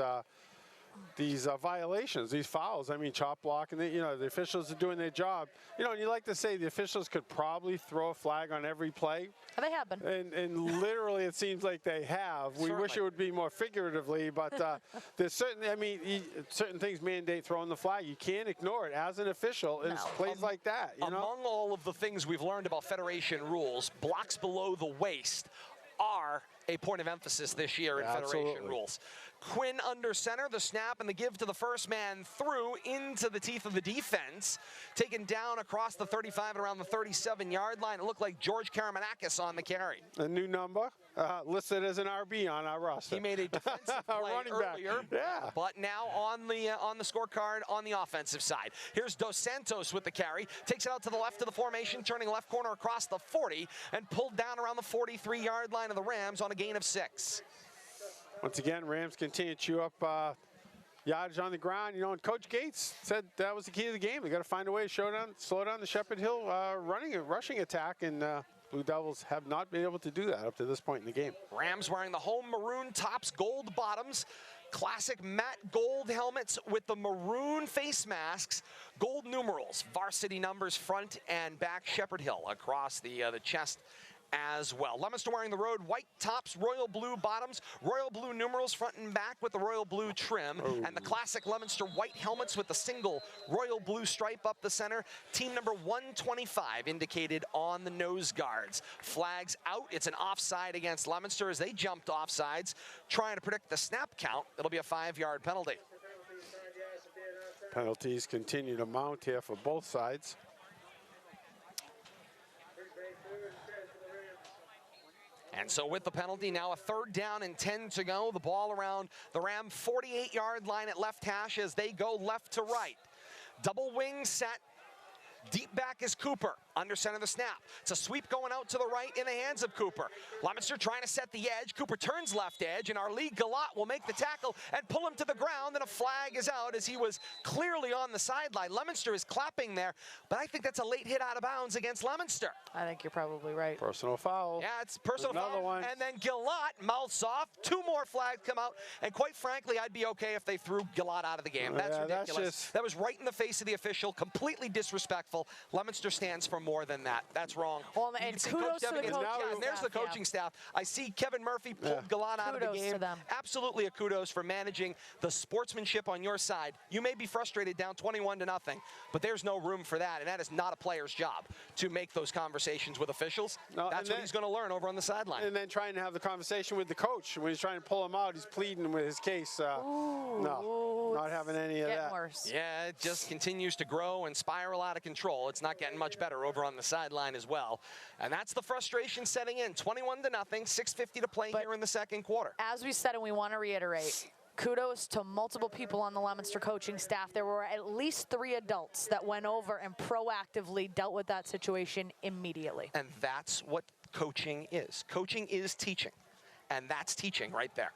violations, these fouls. I mean, chop block, and the officials are doing their job. And you like to say the officials could probably throw a flag on every play. They have been. And literally, it seems like they have. We wish it would be more figuratively, but there's certain things mandate throwing the flag. You can't ignore it as an official in plays like that. Among all of the things we've learned about Federation rules, blocks below the waist are a point of emphasis this year in Federation rules. Quinn under center, the snap and the give to the first man through into into the teeth of the defense, taken down across the 35 and around the 37-yard line. It looked like George Karamanakis on the carry. A new number, listed as an RB on our roster. He made a defensive play running back. earlier, Yeah. but now on the scorecard on the offensive side. Here's Dos Santos with the carry, takes it out to the left of the formation, turning left corner across the 40, and pulled down around the 43-yard line of the Rams on a gain of 6. Once again, Rams continue to chew up yardage on the ground. You know, and Coach Gates said that was the key to the game. They got to find a way to slow down the Shepard Hill rushing attack, and Blue Devils have not been able to do that up to this point in the game. Rams wearing the home maroon tops, gold bottoms, classic matte gold helmets with the maroon face masks, gold numerals, varsity numbers front and back, Shepard Hill across the chest as well. Leominster wearing the road white tops, royal blue bottoms, royal blue numerals front and back with the royal blue trim, and the classic Leominster white helmets with the single royal blue stripe up the center. Team number 125 indicated on the nose guards. Flags out. It's an offside against Leominster as they jumped offsides, trying to predict the snap count. It'll be a 5-yard penalty. Penalties continue to mount here for both sides. And so with the penalty, now a 3rd down and 10 to go. The ball around the Ram 48-yard line at left hash as they go left to right. Double wing set. Deep back is Cooper, under center of the snap. It's a sweep going out to the right in the hands of Cooper. Leominster trying to set the edge. Cooper turns left edge, and our lead Galat will make the tackle and pull him to the ground, and a flag is out as he was clearly on the sideline. Leominster is clapping there, but I think that's a late hit out of bounds against Leominster. I think you're probably right. Personal foul. Yeah, it's personal Another foul. one. And then Galat mouths off. 2 more flags come out, and quite frankly, I'd be okay if they threw Galat out of the game. That's ridiculous. That was right in the face of the official, completely disrespectful. Leominster stands for more than that. That's wrong. Well, and kudos to the coaching staff. And there's the coaching staff. I see Kevin Murphy pulled Galat out of the game. Kudos to them. Absolutely a kudos for managing the sportsmanship on your side. You may be frustrated down 21-0, but there's no room for that, and that is not a player's job to make those conversations with officials. No, that's what he's going to learn over on the sideline. And then trying to have the conversation with the coach. When he's trying to pull him out, he's pleading with his case. No, not having any of that. Getting worse. Yeah, it just continues to grow and spiral out of control. It's not getting much better over on the sideline as well. And that's the frustration setting in. 21-0, 6:50 to play here in the second quarter. As we said, and we want to reiterate, kudos to multiple people on the Leominster coaching staff. There were at least 3 adults that went over and proactively dealt with that situation immediately. And that's what coaching is. Coaching is teaching. And that's teaching right there.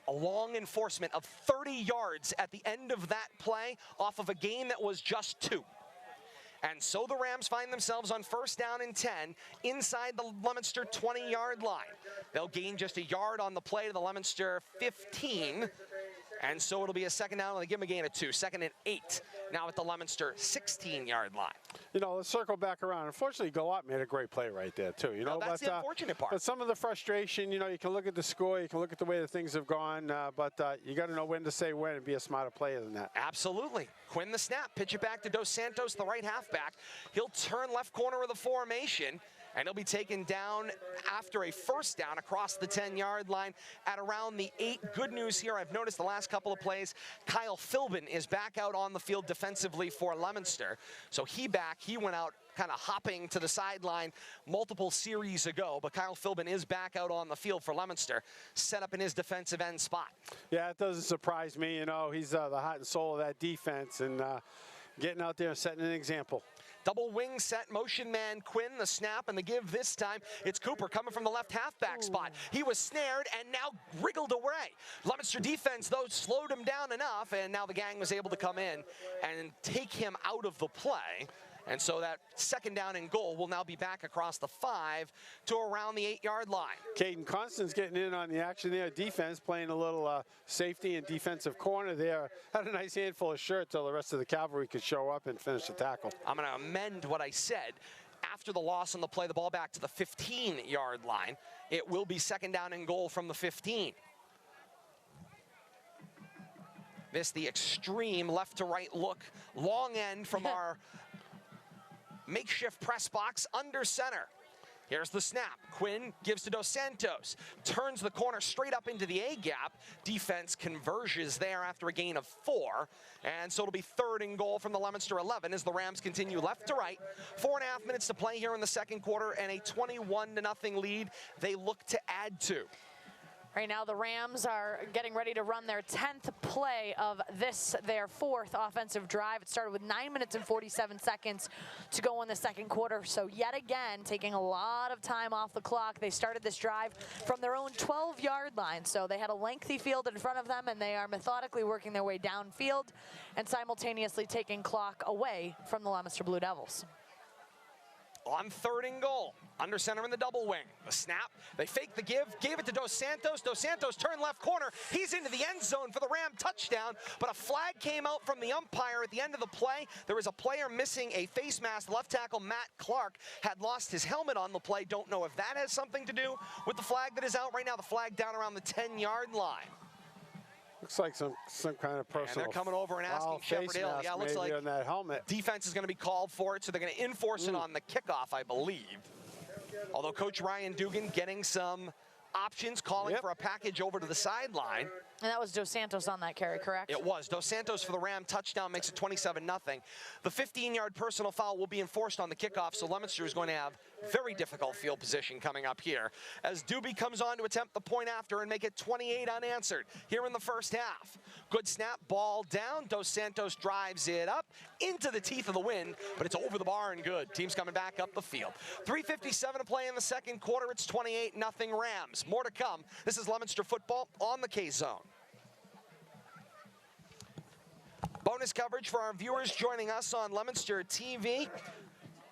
A long enforcement of 30 yards at the end of that play off of a gain that was just 2. And so the Rams find themselves on 1st down and 10 inside the Leominster 20-yard line. They'll gain just a yard on the play to the Leominster 15. And so it'll be a 2nd down, and they give them a gain of 2. 2nd and 8 now at the Leominster 16-yard line. You know, let's circle back around. Unfortunately, Galat made a great play right there, too. You know, that's the unfortunate part. But some of the frustration, you know, you can look at the score, you can look at the way that things have gone, but you got to know when to say when and be a smarter player than that. Absolutely. Quinn the snap, pitch it back to Dos Santos, the right halfback. He'll turn left corner of the formation, and he'll be taken down after a 1st down across the 10-yard line at around the 8. Good news here, I've noticed the last couple of plays, Kyle Philbin is back out on the field defensively for Leominster. So he went out kind of hopping to the sideline multiple series ago, but Kyle Philbin is back out on the field for Leominster, set up in his defensive end spot. Yeah, it doesn't surprise me. You know, he's the heart and soul of that defense, and getting out there and setting an example. Double wing set, motion man Quinn, the snap and the give this time. It's Cooper coming from the left halfback spot. He was snared and now wriggled away. Leominster defense, though, slowed him down enough, and now the gang was able to come in and take him out of the play. And so that 2nd down and goal will now be back across the 5 to around the 8-yard line. Caden Constance getting in on the action there. Defense playing a little safety and defensive corner there. Had a nice handful of shirt till the rest of the cavalry could show up and finish the tackle. I'm going to amend what I said. After the loss on the play, the ball back to the 15-yard line. It will be 2nd down and goal from the 15. This the extreme left to right look. Long end from our makeshift press box under center. Here's the snap. Quinn gives to Dos Santos. Turns the corner straight up into the A-gap. Defense converges there after a gain of 4. And so it'll be 3rd and goal from the Leominster 11 as the Rams continue left to right. 4.5 minutes to play here in the second quarter, and a 21-0 lead they look to add to. Right now, the Rams are getting ready to run their 10th play of this, their 4th offensive drive. It started with 9 minutes and 47 seconds to go in the second quarter. So yet again, taking a lot of time off the clock. They started this drive from their own 12-yard line. So they had a lengthy field in front of them, and they are methodically working their way downfield and simultaneously taking clock away from the Leominster Blue Devils. On 3rd and goal, under center in the double wing. The snap, they fake the give, gave it to Dos Santos. Dos Santos turned left corner. He's into the end zone for the Ram touchdown, but a flag came out from the umpire at the end of the play. There was a player missing a face mask. Left tackle Matt Clark had lost his helmet on the play. Don't know if that has something to do with the flag that is out right now. The flag down around the 10-yard line. Looks like some kind of personal. And they're coming over and asking Shepard Hill. Yeah, looks like on that helmet. Defense is going to be called for it, so they're going to enforce it on the kickoff, I believe. Although Coach Ryan Dugan getting some options, calling for a package over to the sideline. And that was Dos Santos on that carry, correct? It was. Dos Santos for the Ram touchdown makes it 27-0. The 15-yard personal foul will be enforced on the kickoff, so Leominster is going to have very difficult field position coming up here as Doobie comes on to attempt the point after and make it 28 unanswered here in the first half. Good snap, ball down. Dos Santos drives it up into the teeth of the wind, but it's over the bar and good. Team's coming back up the field. 3:57 to play in the second quarter. It's 28-0 Rams. More to come. This is Leominster football on the K-Zone. Bonus coverage for our viewers joining us on Leominster TV.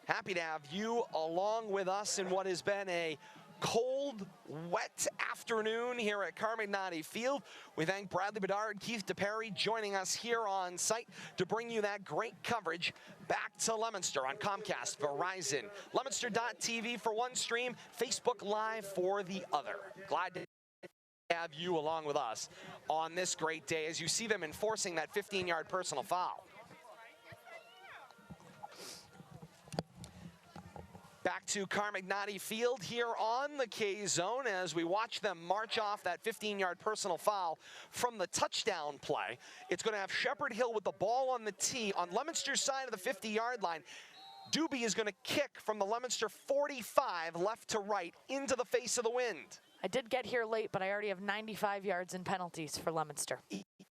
Happy to have you along with us in what has been a cold, wet afternoon here at Carmignani Field. We thank Bradley Bedard, Keith DePerry joining us here on site to bring you that great coverage back to Leominster on Comcast, Verizon, Leominster.tv for one stream, Facebook Live for the other. Glad to have you along with us on this great day as you see them enforcing that 15-yard personal foul. Back to Carmignani Field here on the K-Zone as we watch them march off that 15-yard personal foul from the touchdown play. It's going to have Shepard Hill with the ball on the tee on Leominster's side of the 50-yard line. Doobie is going to kick from the Leominster 45 left to right into the face of the wind. I did get here late, but I already have 95 yards in penalties for Leominster.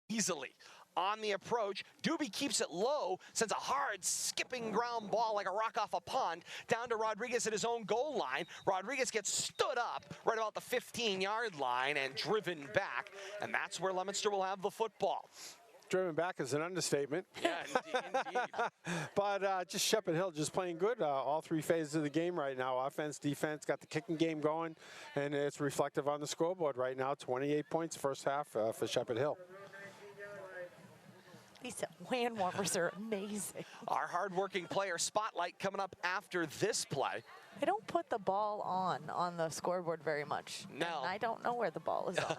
Easily. On the approach, Doobie keeps it low, sends a hard skipping ground ball like a rock off a pond down to Rodriguez at his own goal line. Rodriguez gets stood up right about the 15-yard line and driven back, and that's where Leominster will have the football. Driven back is an understatement. Yeah, indeed. But just Shepard Hill just playing good all 3 phases of the game right now. Offense, defense, got the kicking game going, and it's reflective on the scoreboard right now. 28 points first half for Shepard Hill. These land warmers are amazing. Our hardworking player spotlight coming up after this play. They don't put the ball on the scoreboard very much. No. And I don't know where the ball is on.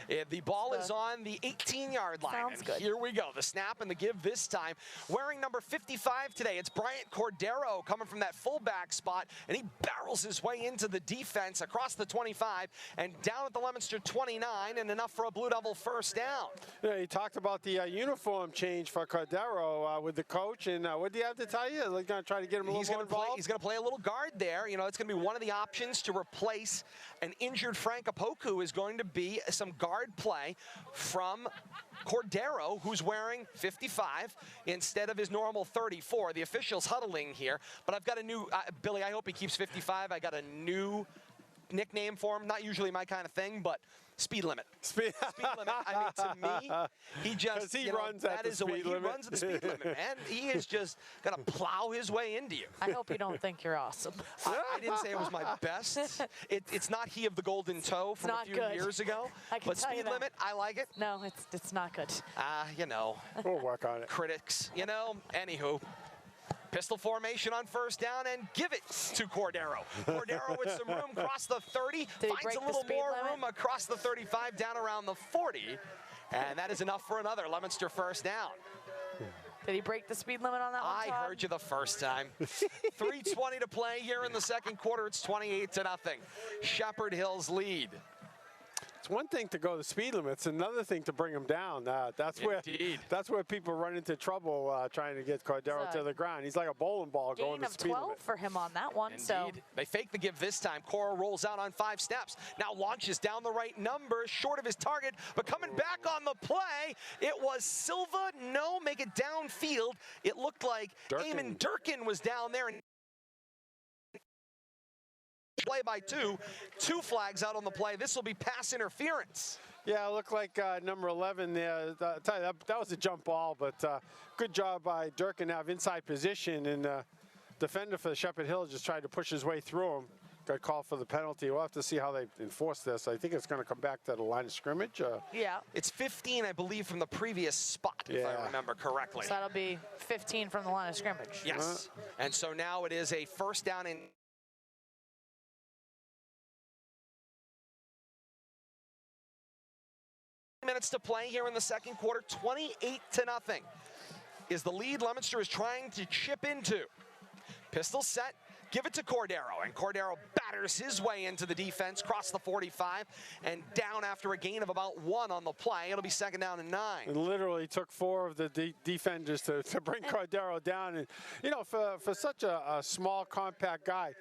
The ball is on the 18-yard line. Sounds good. Here we go. The snap and the give this time. Wearing number 55 today, it's Bryant Cordero coming from that fullback spot, and he barrels his way into the defense across the 25 and down at the Leominster 29, and enough for a Blue Devil first down. Yeah, he talked about the uniform change for Cordero with the coach, and what do you have to tell you? They're going to try to get him a little more involved? He's going to play a little guard there. You know, it's going to be one of the options to replace an injured Frank Apoku is going to be some guard play from Cordero, who's wearing 55 instead of his normal 34. The officials huddling here, but I've got a new, Billy, I hope he keeps 55. I got a new nickname for him. Not usually my kind of thing, but speed limit. Speed limit. I mean, to me, he just runs at the speed limit. He runs at the speed limit, man. He is just going to plow his way into you. I hope you don't think you're awesome. I didn't say it was my best. It's not he of the golden toe from a few years ago. But speed limit, I like it. No, it's not good. You know. We'll work on it. Critics, you know. Anywho. Pistol formation on first down and give it to Cordero. Cordero with some room across the 30. Finds a little more room across the 35 down around the 40. And that is enough for another Leominster first down. Did he break the speed limit on that one, Todd? I heard you the first time. 3:20 to play here in the second quarter. It's 28-0. Shepard Hill's lead. It's one thing to go the speed limit. It's another thing to bring him down. That's where people run into trouble trying to get Cordero to the ground. He's like a bowling ball going the speed limit. Gain of 12 for him on that one. Indeed. So They fake the give this time. Cora rolls out on 5 steps. Now launches down the right number, short of his target, but coming back on the play, it was Silva. No, make it downfield. It looked like Eamon Durkin was down there and play by 2. 2 flags out on the play. This will be pass interference. Yeah, it looked like number 11 there. I'll tell you, that was a jump ball, but good job by Durkin to have inside position, and defender for Shepard Hill just tried to push his way through him. Got called for the penalty. We'll have to see how they enforce this. I think it's going to come back to the line of scrimmage. yeah. It's 15, I believe, from the previous spot, if I remember correctly. So that'll be 15 from the line of scrimmage. Yes. And so now it is a first down and minutes to play here in the second quarter. 28-0 is the lead Leominster is trying to chip into. Pistol set, give it to Cordero, and Cordero batters his way into the defense, cross the 45, and down after a gain of about 1 on the play. It'll be second down and 9. It literally took 4 of the defenders to bring Cordero down. And, you know, for such a small, compact guy,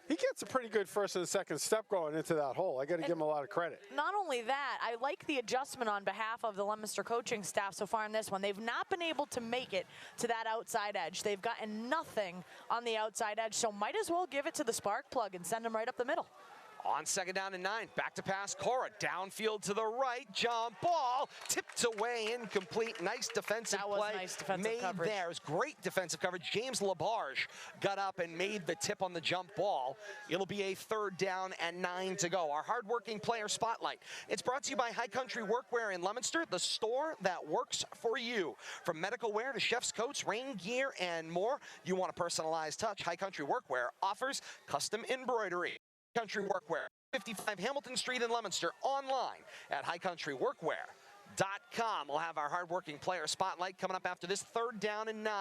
he gets a pretty good first and second step going into that hole. I got to give him a lot of credit. Not only that, I like the adjustment on behalf of the Leominster coaching staff so far in this one. They've not been able to make it to that outside edge. They've gotten nothing on the outside edge, so might as well give it to the spark plug and send him right up the middle. On second down and 9, back to pass, Cora, downfield to the right, jump ball, tipped away, incomplete. Nice defensive play. Nice defensive made coverage. there. It was great defensive coverage. James Labarge got up and made the tip on the jump ball. It'll be a third down and 9 to go. Our hardworking player spotlight. It's brought to you by High Country Workwear in Leominster, the store that works for you. From medical wear to chef's coats, rain gear, and more, you want a personalized touch. High Country Workwear offers custom embroidery. Country Workwear, 55 Hamilton Street in Leominster, online at highcountryworkwear.com. We'll have our hardworking player spotlight coming up after this third down and 9.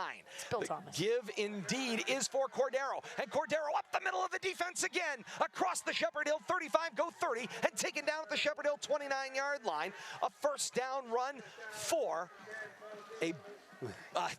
Bill Thomas. Give indeed is for Cordero, and Cordero up the middle of the defense again, across the Shepard Hill 35, go 30, and taken down at the Shepard Hill 29-yard line. A first down run for a Brian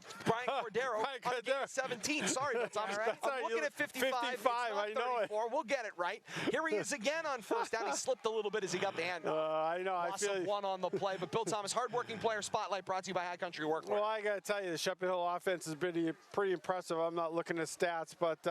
Cordero on gain 17. Sorry, but I'm looking at 55. It's not I know 34. We'll get it right. Here he is again on first down. He slipped a little bit as he got the handoff. I know. Loss of 1 on the play. But Bill Thomas, hardworking player spotlight brought to you by High Country Workwear. Well, I got to tell you, the Shepard Hill offense has been pretty impressive. I'm not looking at stats, but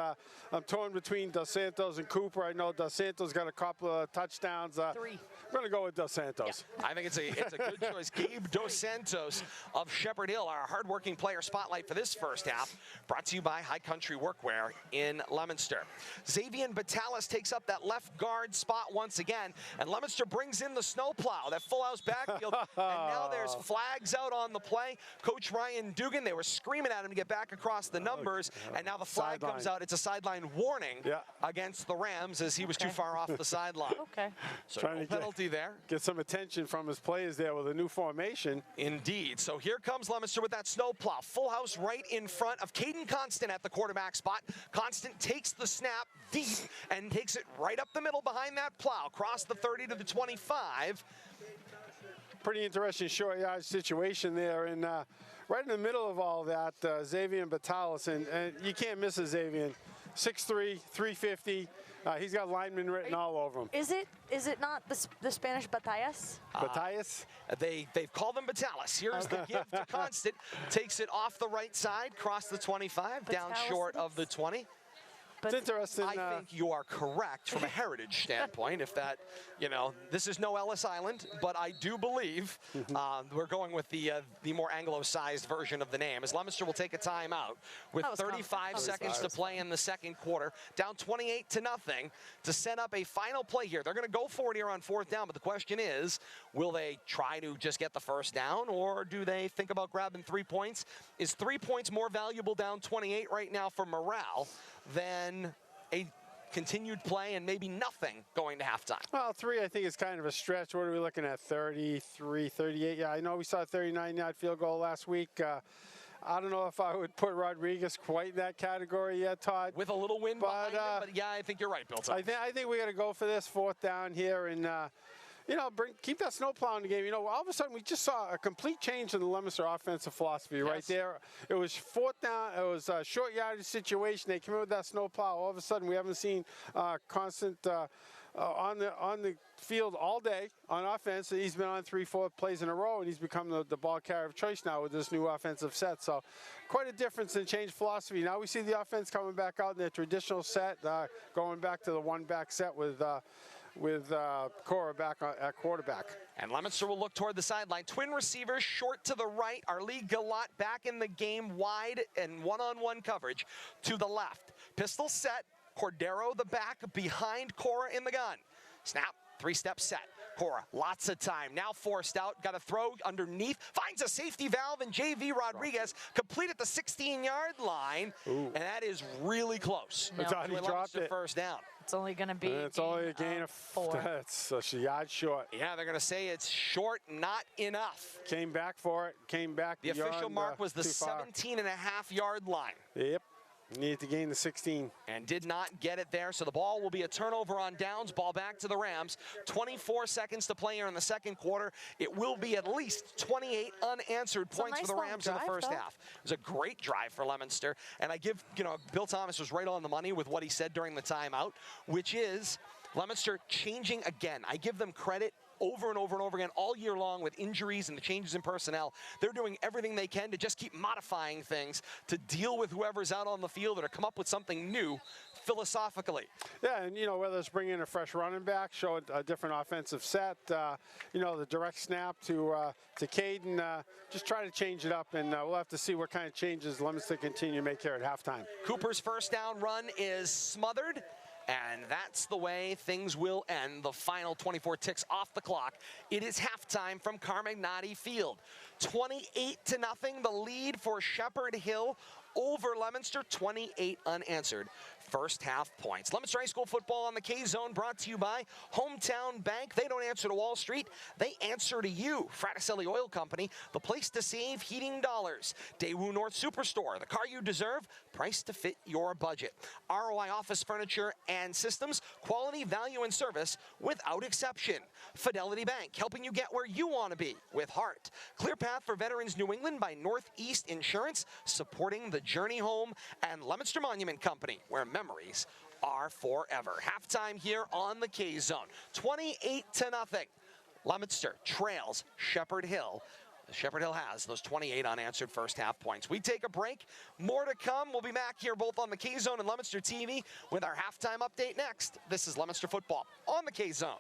I'm torn between Dos Santos and Cooper. I know Dos Santos got a couple of touchdowns. 3. We're going to go with Dos Santos. Yeah. I think it's a good choice. Gabe Dos Santos of Shepard Hill, our hardworking player spotlight for this first half, brought to you by High Country Workwear in Leominster. Xavier Batalis takes up that left guard spot once again, and Leominster brings in the snowplow, that full house backfield, and now there's flags out on the play. Coach Ryan Dugan, they were screaming at him to get back across the numbers, and now the flag comes out. It's a sideline warning against the Rams as he was too far off the sideline. Okay. So no penalty there. Get some attention from his players there with a new formation. Indeed. So here comes Leominster with that snowplow. Full house right in front of Caden Constant at the quarterback spot. Constant takes the snap deep and takes it right up the middle behind that plow. Across the 30 to the 25. Pretty interesting short yard situation there. And right in the middle of all that, Xavier Batalis, and you can't miss a Xavier. 6'3", 350. He's got linemen written all over him. Is it not the Spanish Batallas? Batallas? They've called him Batalis. Here's the give to Constant. Takes it off the right side, cross the 25, down short of the 20. It's interesting. I think you are correct from a heritage standpoint. If that, this is no Ellis Island, but I do believe we're going with the more Anglo-sized version of the name. As Leominster will take a timeout with 35 seconds to play in the second quarter, down 28-0 to set up a final play here. They're going to go for it here on fourth down, but the question is, will they try to just get the first down, or do they think about grabbing 3 points? Is 3 points more valuable down 28 right now for morale than a continued play and maybe nothing going to halftime? Well, 3 I think is kind of a stretch. What are we looking at, 33, 38? Yeah, I know we saw a 39-yard field goal last week. I don't know if I would put Rodriguez quite in that category yet, Todd. With a little wind behind him, but yeah, I think you're right, Bill. I think we got to go for this fourth down here, and keep that snowplow in the game. All of a sudden we just saw a complete change in the Leominster offensive philosophy right there. It was fourth down. It was a short yardage situation. They came in with that snowplow. All of a sudden we haven't seen constant on the field all day on offense. He's been on 3-4 plays in a row, and he's become the ball carrier of choice now with this new offensive set. So quite a difference in change philosophy. Now we see the offense coming back out in their traditional set, going back to the one-back set with Cora back at quarterback. And Leominster will look toward the sideline. Twin receivers short to the right. Arlie Galat back in the game, wide and one-on-one coverage to the left. Pistol set. Cordero the back behind Cora in the gun. Snap, 3-step set. Cora, lots of time. Now forced out. Got to throw underneath. Finds a safety valve, and J.V. Rodriguez complete at the 16-yard line. Ooh. And that is really close. I thought he dropped it. First down. It's only going to be a gain of 4. It's a yard short. Yeah, they're going to say it's short, not enough. Came back for it. Came back. The official mark was the 17.5-yard line. Yep. Needed to gain the 16. And did not get it there, so the ball will be a turnover on downs. Ball back to the Rams. 24 seconds to play here in the second quarter. It will be at least 28 unanswered points for the Rams in the first half. It was a great drive for Leominster. And I give, Bill Thomas was right on the money with what he said during the timeout, which is Leominster changing again. I give them credit over and over and over again all year long with injuries and the changes in personnel. They're doing everything they can to just keep modifying things to deal with whoever's out on the field or to come up with something new philosophically. Yeah, and whether it's bringing in a fresh running back, show a different offensive set, the direct snap to Caden, just try to change it up, and we'll have to see what kind of changes Leominster continue to make here at halftime. Cooper's first down run is smothered. And that's the way things will end. The final 24 ticks off the clock. It is halftime from Carmagnati Field. 28-0, the lead for Shepard Hill over Leominster, 28 unanswered first half points. Leominster High School football on the K-Zone brought to you by Hometown Bank. They don't answer to Wall Street, they answer to you. Fraticelli Oil Company, the place to save heating dollars. Daewoo North Superstore, the car you deserve, price to fit your budget. ROI Office Furniture and Systems, quality, value, and service without exception. Fidelity Bank, helping you get where you want to be with heart. Clear Path for Veterans New England by Northeast Insurance, supporting the journey home. And Leominster Monument Company, where memories are forever. Halftime here on the K-Zone. 28-0. Leominster trails Shepard Hill. Shepard Hill has those 28 unanswered first half points. We take a break. More to come. We'll be back here both on the K-Zone and Leominster TV with our halftime update next. This is Leominster football on the K-Zone.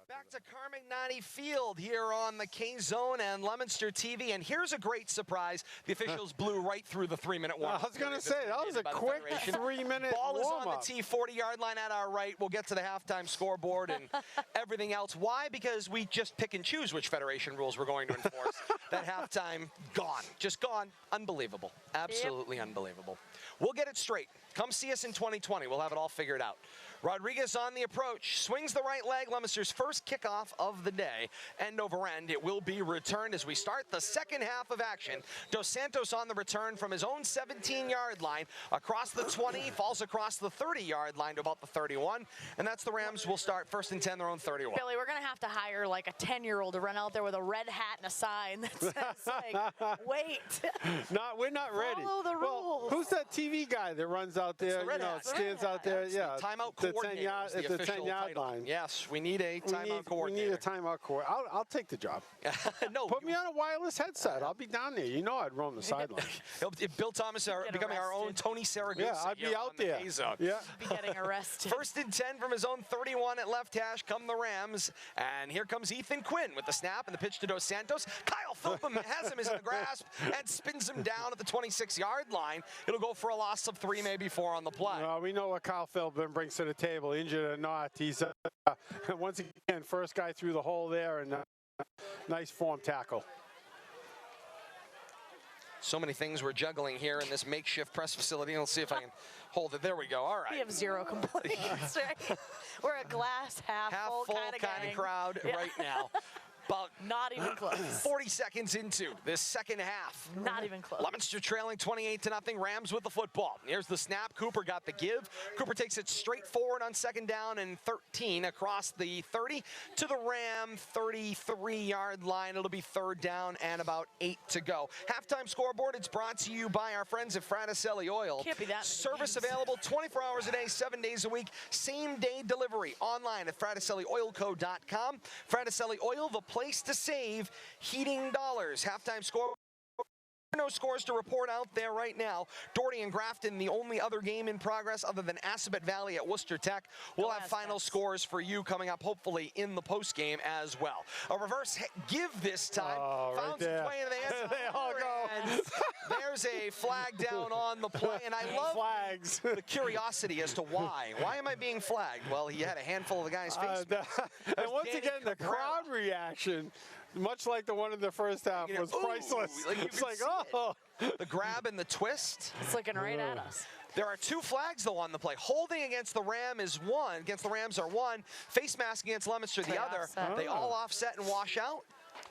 Back to Carmignani Field here on the K-Zone and Leominster TV. And here's a great surprise. The officials blew right through the 3-minute warm-up. I was going to say, that was a quick 3-minute Ball is on warm-up. the tee, 40-yard line at our right. We'll get to the halftime scoreboard and everything else. Why? Because we just pick and choose which Federation rules we're going to enforce. That halftime, gone. Just gone. Unbelievable. Absolutely unbelievable. We'll get it straight. Come see us in 2020. We'll have it all figured out. Rodriguez on the approach, swings the right leg, Leominster's first kickoff of the day. End over end, it will be returned as we start the second half of action. Dos Santos on the return from his own 17-yard line, across the 20, falls across the 30-yard line to about the 31, and that's the Rams will start first and 10, their own 31. Billy, we're going to have to hire like a 10-year-old to run out there with a red hat and a sign that says, like, wait. No, we're not ready. Follow the Well, rules. who's that TV guy that runs out there, stands out there, Timeout the coordinator 10-yard, is at the 10-yard title. line. Yes, we need a timeout coordinator. We need a timeout coordinator. I'll take the job. No, Put me on a wireless headset. I'll be down there. You know I'd roam the sideline. Bill Thomas becoming our own Tony Saragusa. Yeah, I'd be out there. Yeah. Be getting arrested. First and 10 from his own 31 at left hash come the Rams. And here comes Ethan Quinn with the snap and the pitch to Dos Santos. Kyle Philpin has him in the grasp and spins him down at the 26-yard line. It'll go for a loss of 3, maybe 4 on the play. We know what Kyle Philpin brings to the table, injured or not. He's, once again, first guy through the hole there, and nice form tackle. So many things we're juggling here in this makeshift press facility. Let's see if I can hold it. There we go. All right. We have zero complaints, right? We're a glass half full kind of crowd right now. About not even close. 40 seconds into this second half. Not even close. Leominster trailing 28-0. Rams with the football. Here's the snap. Cooper got the give. Cooper takes it straight forward on second down and 13 across the 30 to the Ram 33-yard line. It'll be third down and about 8 to go. Halftime scoreboard. It's brought to you by our friends at Fraticelli Oil. Can't be that many Service games. available 24 hours a day, 7 days a week. Same-day delivery online at FraticelliOilCo.com. Fraticelli Oil, the place to save heating dollars. Halftime score. No scores to report out there right now. Doherty and Grafton, the only other game in progress other than Assabet Valley at Worcester Tech. We'll have final scores for you coming up, hopefully, in the postgame as well. A reverse give this time. Found some play in the end. They all go. And there's a flag down on the play, and I love flags. The curiosity as to why. Why am I being flagged? Well, he had a handful of the guy's face. And once again, the crowd reaction, much like the one in the first half, was priceless. It's like, oh. The grab and the twist. It's looking right at us. There are 2 flags, though, on the play. Holding against the Ram is 1. Against the Rams are 1. Face mask against Leominster the other. Offset. They all offset and wash out.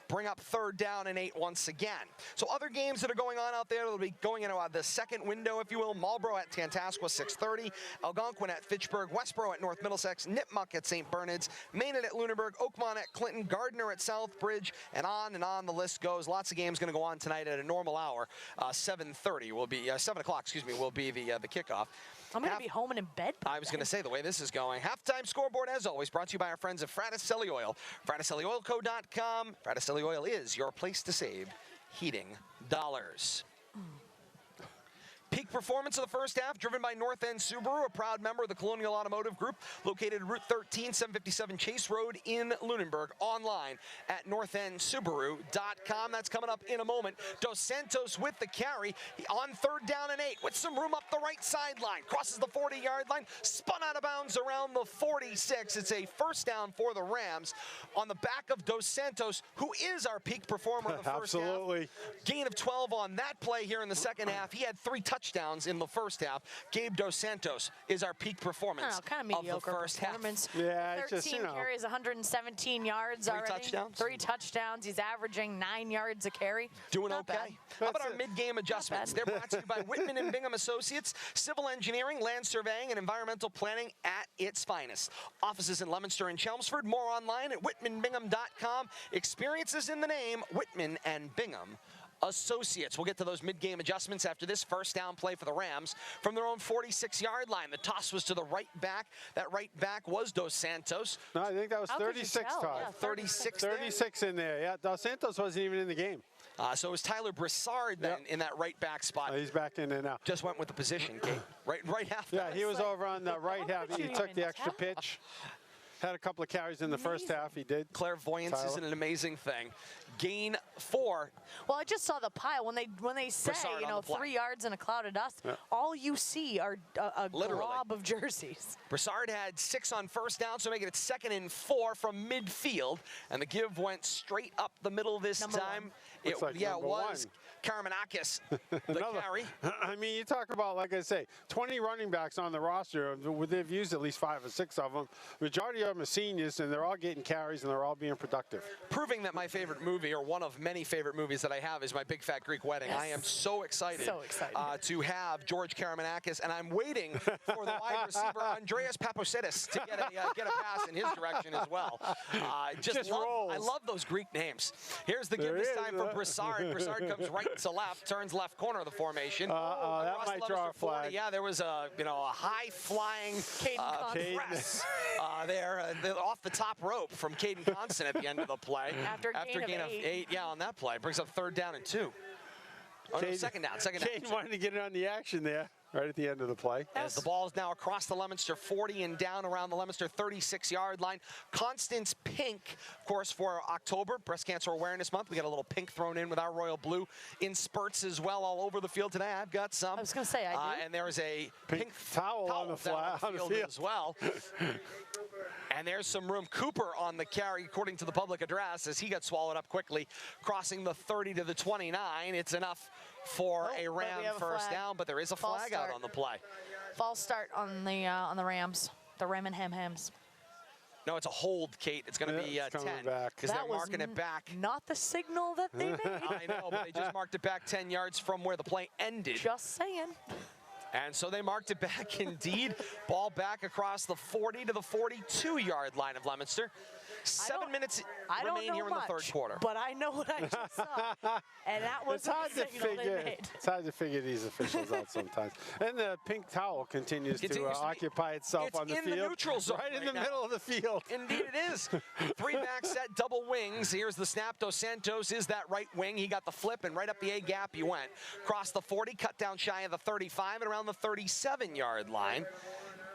Bring up third down and 8 once again. So other games that are going on out there, they'll be going into the second window, if you will. Marlborough at Tantascwa, 6:30. Algonquin at Fitchburg. Westboro at North Middlesex. Nipmuc at St. Bernard's. Maynard at Lunenburg. Oakmont at Clinton. Gardner at Southbridge. And on the list goes. Lots of games going to go on tonight at a normal hour. 7:30 will be, 7 o'clock, excuse me, will be the kickoff. I'm going to be home and in bed. I was going to say, the way this is going. Halftime scoreboard, as always, brought to you by our friends at Fraticelli Oil. FraticelliOilCo.com. Fraticelli Oil is your place to save heating dollars. Peak performance of the first half, driven by North End Subaru, a proud member of the Colonial Automotive Group, located Route 13, 757 Chase Road in Lunenburg. Online at northendsubaru.com. That's coming up in a moment. Dos Santos with the carry on third down and 8 with some room up the right sideline. Crosses the 40-yard line, spun out of bounds around the 46. It's a first down for the Rams on the back of Dos Santos, who is our peak performer in the first Absolutely. half. Gain of 12 on that play here in the second half. He had 3 touchdowns in the first half. Gabe Dos Santos is our peak performance kind of mediocre of the first performance. half. Yeah, 13 it's just, you know. carries, 117 yards 3 already. touchdowns. 3 touchdowns. He's averaging 9 yards a carry. Doing Not okay. bad. How about our mid-game adjustments? They're brought to you by Whitman and Bingham Associates, civil engineering, land surveying, and environmental planning at its finest. Offices in Leominster and Chelmsford. More online at whitmanbingham.com. Experiences in the name, Whitman and Bingham Associates. We'll get to those mid-game adjustments after this first down play for the Rams from their own 46-yard line. The toss was to the right back. That right back was Dos Santos. No, I think that was How could you 36, tell? Todd. Yeah, 36 36 in there. Yeah, Dos Santos wasn't even in the game. So it was Tyler Broussard then in that right back spot. He's back in there now. Just went with the position, Kate. Right half. Yeah, he was over on the right half. He took the extra pitch. Had a couple of carries in the first half. He did. Clairvoyance Tyler. isn't an amazing thing. Gain 4. Well, I just saw the pile. When they say, Broussard on the play. 3 yards in a cloud of dust, all you see are a Literally. glob of jerseys. Broussard had 6 on first down, so making it 2nd and 4 from midfield. And the give went straight up the middle this Number time. one. Looks like It number was Karamanakis, the carry. I mean, you talk about, like I say, 20 running backs on the roster. They've used at least 5 or 6 of them. Majority of them are seniors, and they're all getting carries, and they're all being productive. Proving that my favorite movie, or one of many favorite movies that I have, is My Big Fat Greek Wedding. Yes. I am so excited, to have George Karamanakis, and I'm waiting for the wide receiver Andreas Paposidis to get a pass in his direction as well. I love those Greek names. Here's the give this time for Broussard. Broussard comes right to left, turns left corner of the formation. That might draw a flag. Yeah, there was a high flying press there off the top rope from Caden Constant at the end of the play. After gain of 8. Yeah, on that play. Brings up 3rd down and 2. Oh, no, second down. Caden wanted to get in on the action there. Right at the end of the play. As the ball is now across the Leominster 40 and down around the Leominster 36-yard line. Constance Pink, of course, for October, Breast Cancer Awareness Month. We got a little pink thrown in with our royal blue in spurts as well all over the field today. I've got some. I was going to say, I do. And there is a pink towel on the field as well. And there's some room. Cooper on the carry, according to the public address, as he got swallowed up quickly, crossing the 30 to the 29. It's enough for a Ram first down, but there is a flag out on the play. False start on the Rams, the Ram and Hams. No, it's a hold, Kate. It's going to be 10 because they're marking it back. Not the signal that they made. I know, but they just marked it back 10 yards from where the play ended. Just saying. And so they marked it back indeed. Ball back across the 40 to the 42-yard line of Leominster. 7 minutes remain here in the 3rd quarter. But I know what I just saw, and that was it's hard to figure. It's hard to figure these officials out sometimes. And the pink towel continues to occupy itself on the field. It's in the neutral zone right in the middle of the field. Indeed it is. 3-back set, double wings. Here's the snap. Dos Santos is that right wing. He got the flip, and right up the A-gap he went. Crossed the 40, cut down shy of the 35, and around the 37-yard line.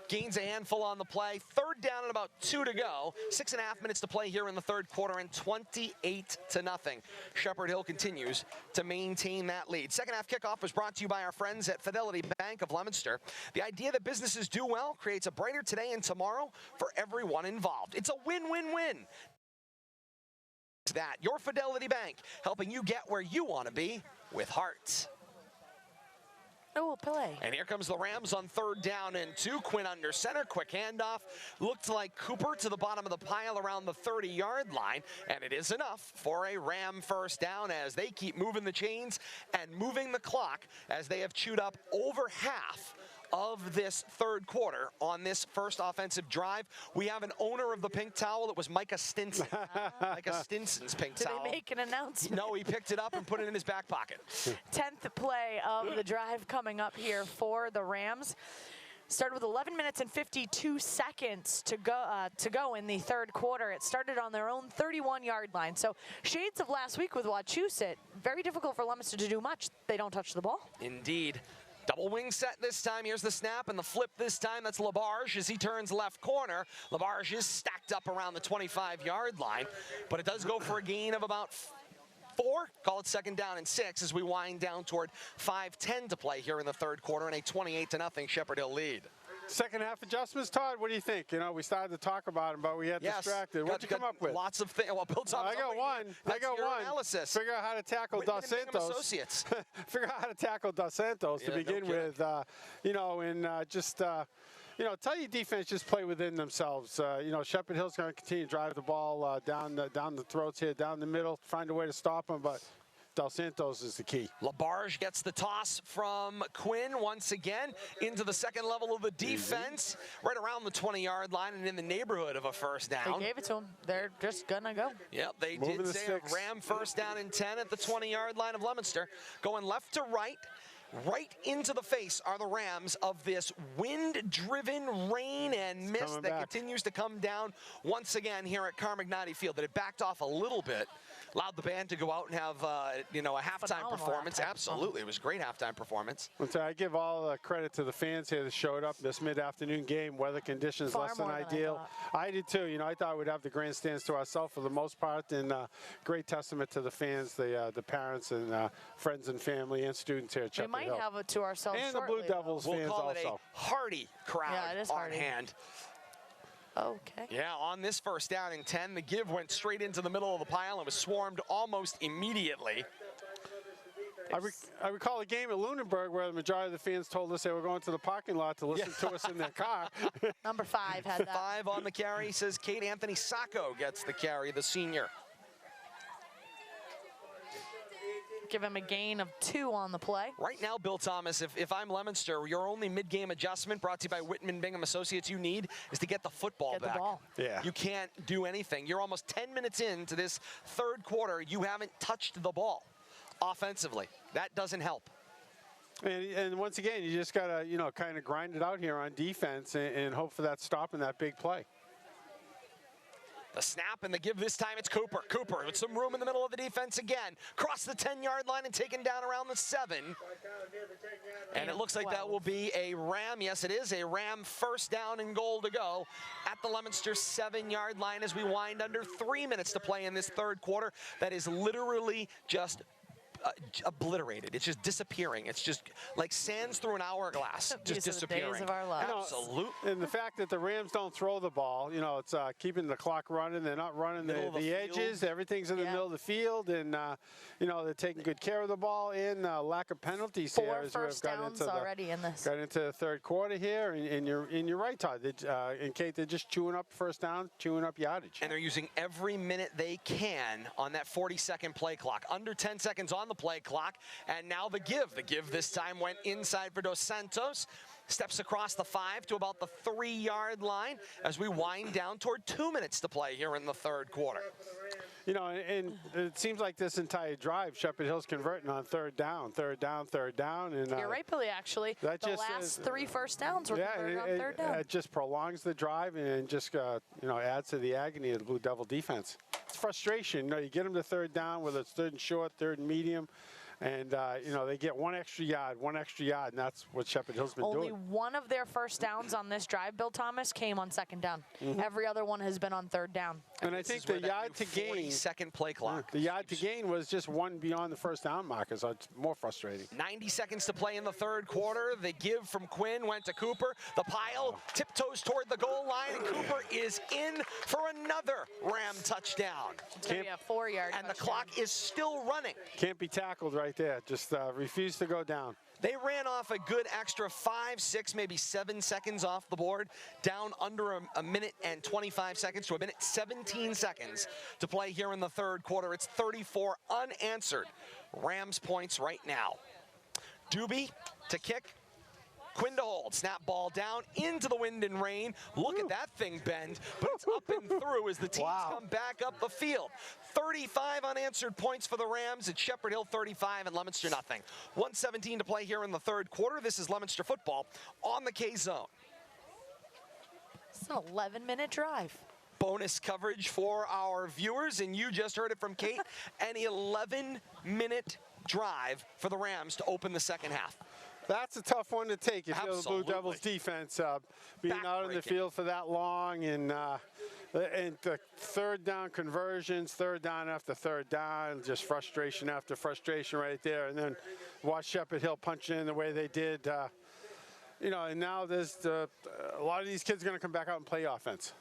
Gains a handful on the play. 3rd down and about 2 to go. 6.5 minutes to play here in the 3rd quarter, and 28-0. Shepard Hill continues to maintain that lead. Second half kickoff was brought to you by our friends at Fidelity Bank of Leominster. The idea that businesses do well creates a brighter today and tomorrow for everyone involved. It's a win-win-win. That your Fidelity Bank, helping you get where you want to be with heart. Oh, play. And here comes the Rams on 3rd down and 2. Quinn under center, quick handoff. Looked like Cooper to the bottom of the pile around the 30-yard line, and it is enough for a Ram first down as they keep moving the chains and moving the clock as they have chewed up over half of this 3rd quarter on this first offensive drive. We have an owner of the pink towel. It was Micah Stinson. Micah Stinson's pink towel. Did they make an announcement? No, he picked it up and put it in his back pocket. 10th play of the drive coming up here for the Rams. Started with 11 minutes and 52 seconds to go in the 3rd quarter. It started on their own 31-yard line. So shades of last week with Wachusett. Very difficult for Leominster to do much. They don't touch the ball. Indeed. Double wing set this time. Here's the snap and the flip this time. That's Labarge as he turns left corner. Labarge is stacked up around the 25-yard line, but it does go for a gain of about 4. Call it 2nd down and 6 as we wind down toward 5:10 to play here in the 3rd quarter and a 28-0 Shepard Hill lead. Second half adjustments, Todd, what do you think? You know, we started to talk about them, but we had distracted. What'd you come up with? Lots of things. Well, Bill's I got one. Analysis. Figure out how to tackle Dos Santos. Associates. Figure out how to tackle Dos Santos to begin with. You know, and you know, tell your defense just play within themselves. You know, Shepard Hill's going to continue to drive the ball down the throats here, down the middle, find a way to stop them, but Dos Santos is the key. Labarge gets the toss from Quinn once again into the 2nd level of the defense, right around the 20-yard line and in the neighborhood of a first down. They gave it to him. They're just gonna go. Yep, they did say a Ram first down and 10 at the 20-yard line of Leominster. Going left to right. Right into the face are the Rams of this wind-driven rain and mist that continues to come down once again here at Carmignati Field. That it backed off a little bit, allowed the band to go out and have a halftime performance. Absolutely, it was a great halftime performance. I give all the credit to the fans here that showed up this mid-afternoon game. Weather conditions less than ideal. I did too. I thought we'd have the grandstands to ourselves for the most part, and great testament to the fans, the parents, and friends and family and students here at Shepard Hill. We might have it to ourselves and shortly, the Blue Devils fans also. We'll call it a hearty crowd on hand. Okay. Yeah, on this first down and 10, the give went straight into the middle of the pile and was swarmed almost immediately. I recall a game at Lunenburg where the majority of the fans told us they were going to the parking lot to listen to us in their car. Number 5 had that. 5 on the carry, says Kate. Anthony Sacco gets the carry, the senior. Give him a gain of 2 on the play. Right now, Bill Thomas, if I'm Leominster, your only mid-game adjustment brought to you by Whitman Bingham Associates you need is to get the football back. The ball. Yeah. You can't do anything. You're almost 10 minutes into this third quarter. You haven't touched the ball offensively. That doesn't help. And once again, you just got to, kind of grind it out here on defense and hope for that stop and that big play. The snap and the give this time, it's Cooper. Cooper with some room in the middle of the defense again. Cross the 10-yard line and taken down around the 7. And it looks like that will be a Ram. Yes, it is a Ram first down and goal to go at the Leominster 7-yard line as we wind under 3 minutes to play in this third quarter. That is literally just obliterated. It's just disappearing. It's just like sands through an hourglass, just disappearing. The days of our lives. Absolutely. And the fact that the Rams don't throw the ball, it's keeping the clock running. They're not running the edges. Everything's in the middle of the field, and they're taking good care of the ball. And lack of penalties here. 4 first downs already in this. Got into the third quarter here, and you're right, Todd. And Kate, they're just chewing up first down, chewing up yardage. And they're using every minute they can on that 40-second play clock. Under 10 seconds on the play clock, and now the give. The give this time went inside for Dos Santos. Steps across the 5 to about the 3-yard line as we wind down toward 2 minutes to play here in the third quarter. And it seems like this entire drive, Shepard Hill's converting on third down. And you're right, Billy, actually. The last 3 first downs were converted on third down. It just prolongs the drive and just, adds to the agony of the Blue Devil defense. It's frustration. You get them to third down, whether it's third and short, third and medium. And, they get one extra yard, and that's what Shepard Hill's been doing. Only one of their first downs on this drive, Bill Thomas, came on second down. Every other one has been on third down. And I think the yard to gain. 40-second play clock. The yard to gain was just one beyond the first down marker, so it's more frustrating. 90 seconds to play in the third quarter. The give from Quinn went to Cooper. The pile tiptoes toward the goal line, and Cooper is in for another Ram touchdown. It's going to be a 4-yard And the clock is still running. Can't be tackled right there. Just refuse to go down. They ran off a good extra 5, 6, maybe 7 seconds off the board, down under a minute and 25 seconds to a minute 17 seconds to play here in the third quarter. It's 34 unanswered Rams points right now. Doobie to kick. Quinn to hold. Snap ball down into the wind and rain. Look at that thing bend, but it's up and through as the teams come back up the field. 35 unanswered points for the Rams. It's Shepard Hill 35 and Leominster nothing. 1:17 to play here in the third quarter. This is Leominster football on the K-Zone. It's an 11-minute drive. Bonus coverage for our viewers, and you just heard it from Kate. An 11-minute drive for the Rams to open the second half. That's a tough one to take if you're the Blue Devils defense, being out in the field for that long, and the third down conversions, third down after third down, just frustration after frustration right there. And then watch Shepard Hill punch in the way they did. And now there's a lot of these kids are going to come back out and play offense.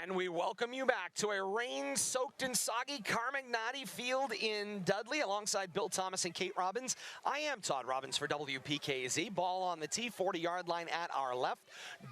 And we welcome you back to a rain-soaked and soggy Carmignati Field in Dudley alongside Bill Thomas and Kate Robbins. I am Todd Robbins for WPKZ. Ball on the tee, 40-yard line at our left.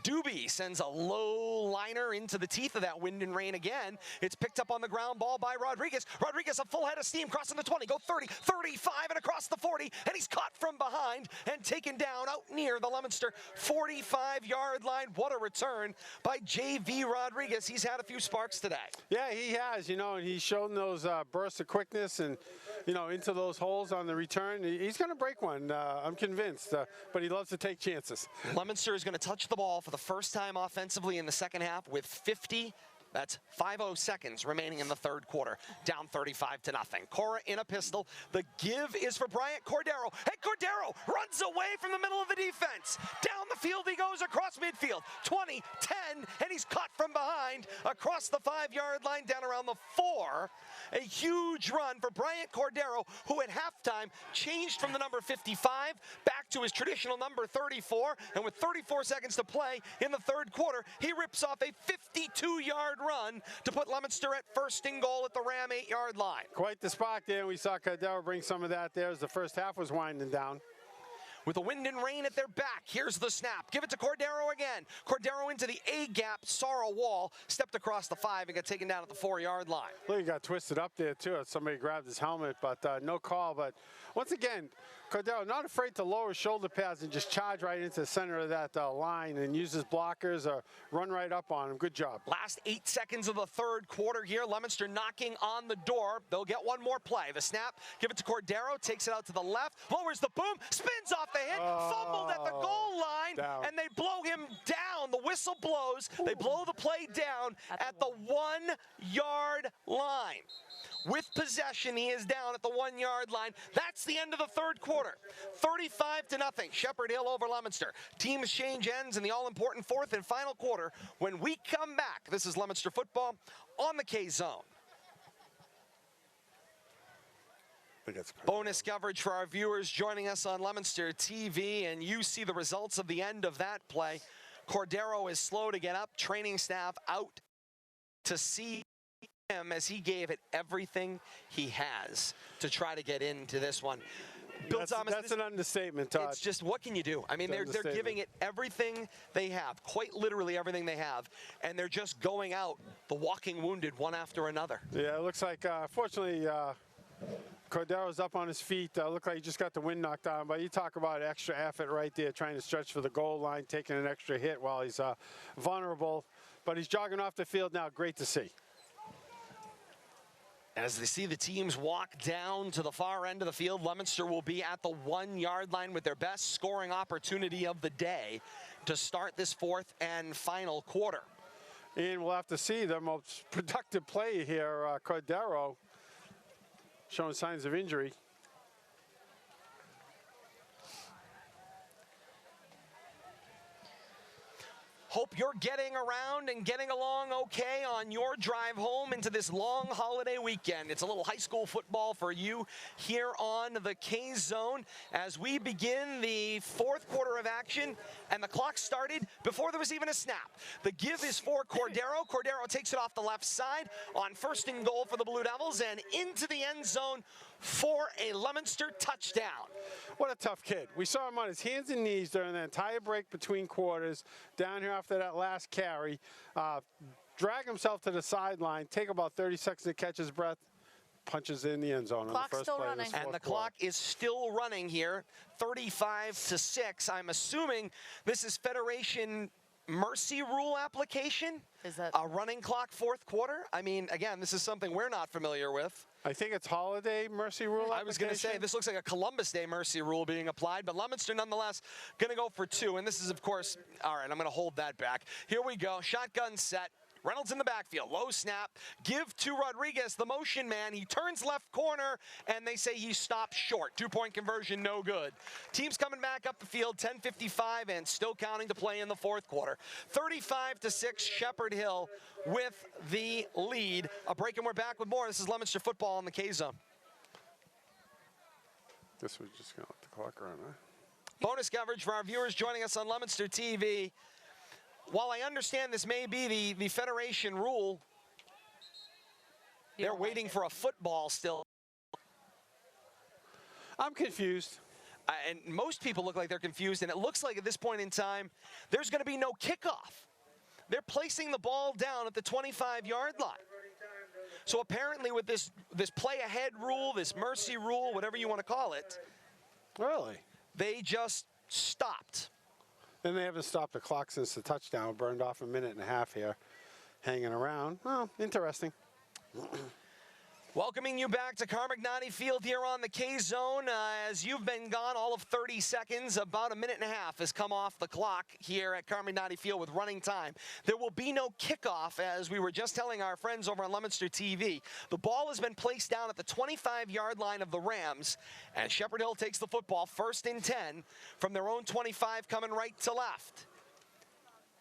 Doobie sends a low liner into the teeth of that wind and rain again. It's picked up on the ground ball by Rodriguez. Rodriguez, a full head of steam, crossing the 20, go 30, 35, and across the 40, and he's caught from behind and taken down out near the Leominster 45-yard line. What a return by J.V. Rodriguez. He's had a few sparks today. Yeah, he has, and he's shown those bursts of quickness and, into those holes on the return. He's going to break one, I'm convinced, but he loves to take chances. Leominster is going to touch the ball for the first time offensively in the second half with 50. That's 50 seconds remaining in the third quarter. Down 35-0. Cora in a pistol. The give is for Bryant Cordero. And Cordero runs away from the middle of the defense. Down the field he goes across midfield. 20, 10, and he's caught from behind across the 5-yard line down around the 4. A huge run for Bryant Cordero, who at halftime changed from the number 55 back to his traditional number 34. And with 34 seconds to play in the third quarter, he rips off a 52-yard run to put Leominster at first and goal at the Ram 8-yard line. Quite the spot there. We saw Cordero bring some of that there as the first half was winding down. With the wind and rain at their back, here's the snap. Give it to Cordero again. Cordero into the A-gap, saw a wall, stepped across the 5 and got taken down at the 4-yard line. Look, he got twisted up there too. Somebody grabbed his helmet, but no call. But once again, Cordero not afraid to lower shoulder pads and just charge right into the center of that line and use his blockers or run right up on him. Good job. Last 8 seconds of the third quarter here. Leominster knocking on the door. They'll get one more play. The snap, give it to Cordero, takes it out to the left, lowers the boom, spins off the hit, fumbled at the goal line, and they blow him down. The whistle blows. They blow the play down at the 1-yard line. With possession, he is down at the 1-yard line. That's the end of the third quarter. 35-0. Shepard Hill over Leominster. Teams change ends in the all-important fourth and final quarter. When we come back, this is Leominster football on the K-Zone. Bonus coverage for our viewers joining us on Leominster TV, and you see the results of the end of that play. Cordero is slow to get up. Training staff out to see him as he gave it everything he has to try to get into this one. Bill Thomas, that's an understatement, Todd. It's just, what can you do? I mean, they're giving it everything they have, quite literally everything they have, and they're just going out, the walking wounded, one after another. Yeah, it looks like, fortunately, Cordero's up on his feet. Looked like he just got the wind knocked out, but you talk about extra effort right there, trying to stretch for the goal line, taking an extra hit while he's vulnerable. But he's jogging off the field now. Great to see. As they see the teams walk down to the far end of the field, Leominster will be at the 1-yard line with their best scoring opportunity of the day to start this fourth and final quarter. And we'll have to see the most productive play here, Cordero, showing signs of injury. Hope you're getting around and getting along okay on your drive home into this long holiday weekend. It's a little high school football for you here on the K-Zone as we begin the fourth quarter of action, and the clock started before there was even a snap. The give is for Cordero. Cordero takes it off the left side on first and goal for the Blue Devils and into the end zone for a Leominster touchdown. What a tough kid. We saw him on his hands and knees during the entire break between quarters, down here after that last carry, drag himself to the sideline, take about 30 seconds to catch his breath, punches in the end zone. Clock's on the first still play running. of this And the fourth quarter. clock is still running here, 35-6. I'm assuming this is Federation mercy rule application? Is that a running clock fourth quarter? I mean, again, this is something we're not familiar with. I think it's holiday mercy rule. I was going to say, this looks like a Columbus Day mercy rule being applied, but Leominster nonetheless going to go for 2. And this is, of course, all right, I'm going to hold that back. Here we go. Shotgun set. Reynolds in the backfield. Low snap. Give to Rodriguez, the motion man. He turns left corner, and they say he stopped short. 2-point conversion, no good. Team's coming back up the field, 10:55, and still counting to play in the fourth quarter. 35-6, Shepard Hill with the lead. A break, and we're back with more. This is Leominster football on the K-Zone. This was just going to let the clock run, huh? Bonus coverage for our viewers joining us on Leominster TV. While I understand this may be the Federation rule, they're waiting for a football still. I'm confused. And most people look like they're confused, and it looks like at this point in time, there's going to be no kickoff. They're placing the ball down at the 25-yard line. So apparently with this play-ahead rule, this mercy rule, whatever you want to call it, Really? they just stopped. And they haven't stopped the clock since the touchdown. Burned off a minute and a half here. hanging around. Well, interesting. Welcoming you back to Carmignani Field here on the K-Zone. As you've been gone all of 30 seconds, about a minute and a half has come off the clock here at Carmignani Field with running time. There will be no kickoff, as we were just telling our friends over on Leominster TV. The ball has been placed down at the 25-yard line of the Rams, and Shepard Hill takes the football 1st and 10 from their own 25, coming right to left.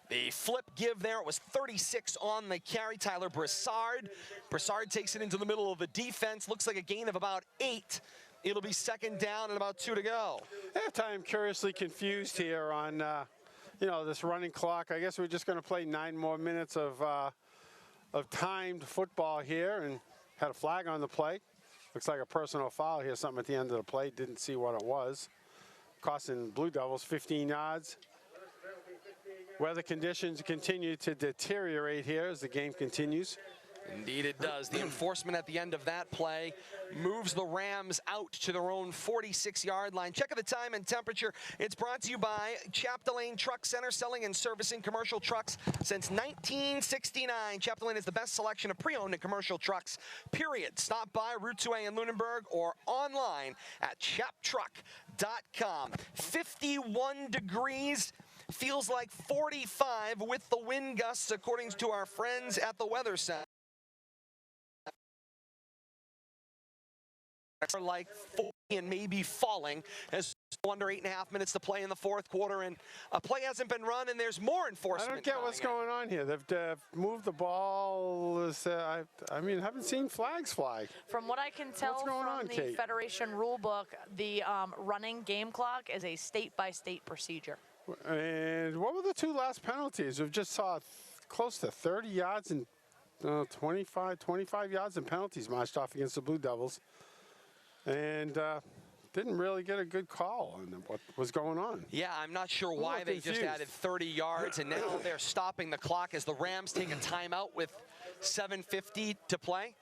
The flip give there, it was 36 on the carry. Tyler Broussard. Broussard takes it into the middle of the defense. Looks like a gain of about 8. It'll be 2nd down and about 2 to go. I'm curiously confused here on, this running clock. I guess we're just going to play 9 more minutes of timed football here, and had a flag on the play. Looks like a personal foul here, something at the end of the play. Didn't see what it was. Costing Blue Devils 15 yards. Weather conditions continue to deteriorate here as the game continues. Indeed it does. The enforcement at the end of that play moves the Rams out to their own 46-yard line. Check of the time and temperature. It's brought to you by Chapdelaine Truck Center, selling and servicing commercial trucks since 1969. Chapdelaine is the best selection of pre-owned and commercial trucks, period. Stop by Route 2A in Lunenburg or online at chaptruck.com. 51 degrees. Feels like 45 with the wind gusts, according to our friends at the Weather Center. Like 40 and maybe falling as under 8.5 minutes to play in the 4th quarter, and a play hasn't been run, and there's more enforcement. I don't get what's going on here. They've moved the ball. I haven't seen flags fly. From what I can tell from the Federation rule book, the running game clock is a state-by-state procedure. And what were the 2 last penalties? We've just saw close to 30 yards and 25 yards in penalties marched off against the Blue Devils. And didn't really get a good call on what was going on. Yeah, I'm not sure why they just added 30 yards, and now they're stopping the clock as the Rams take a timeout with 7:50 to play.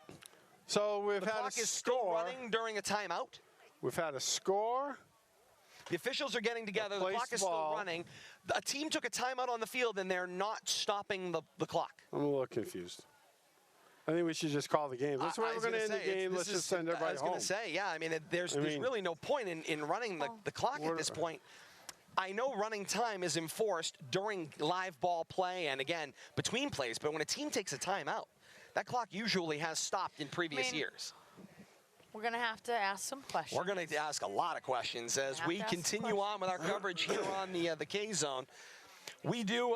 So we've had a score. The clock is still running during a timeout. We've had a score. The officials are getting together. The clock is still running. A team took a timeout on the field, and they're not stopping the clock. I'm a little confused. I think we should just call the game. That's why we're going to end the game. Let's just send everybody home. I was going to say, yeah, I mean, there's really no point in running the clock at this point. I know running time is enforced during live ball play and, again, between plays, but when a team takes a timeout, that clock usually has stopped in previous years. We're going to have to ask some questions. We're going to ask a lot of questions as we continue on with our coverage here on the K-Zone. We do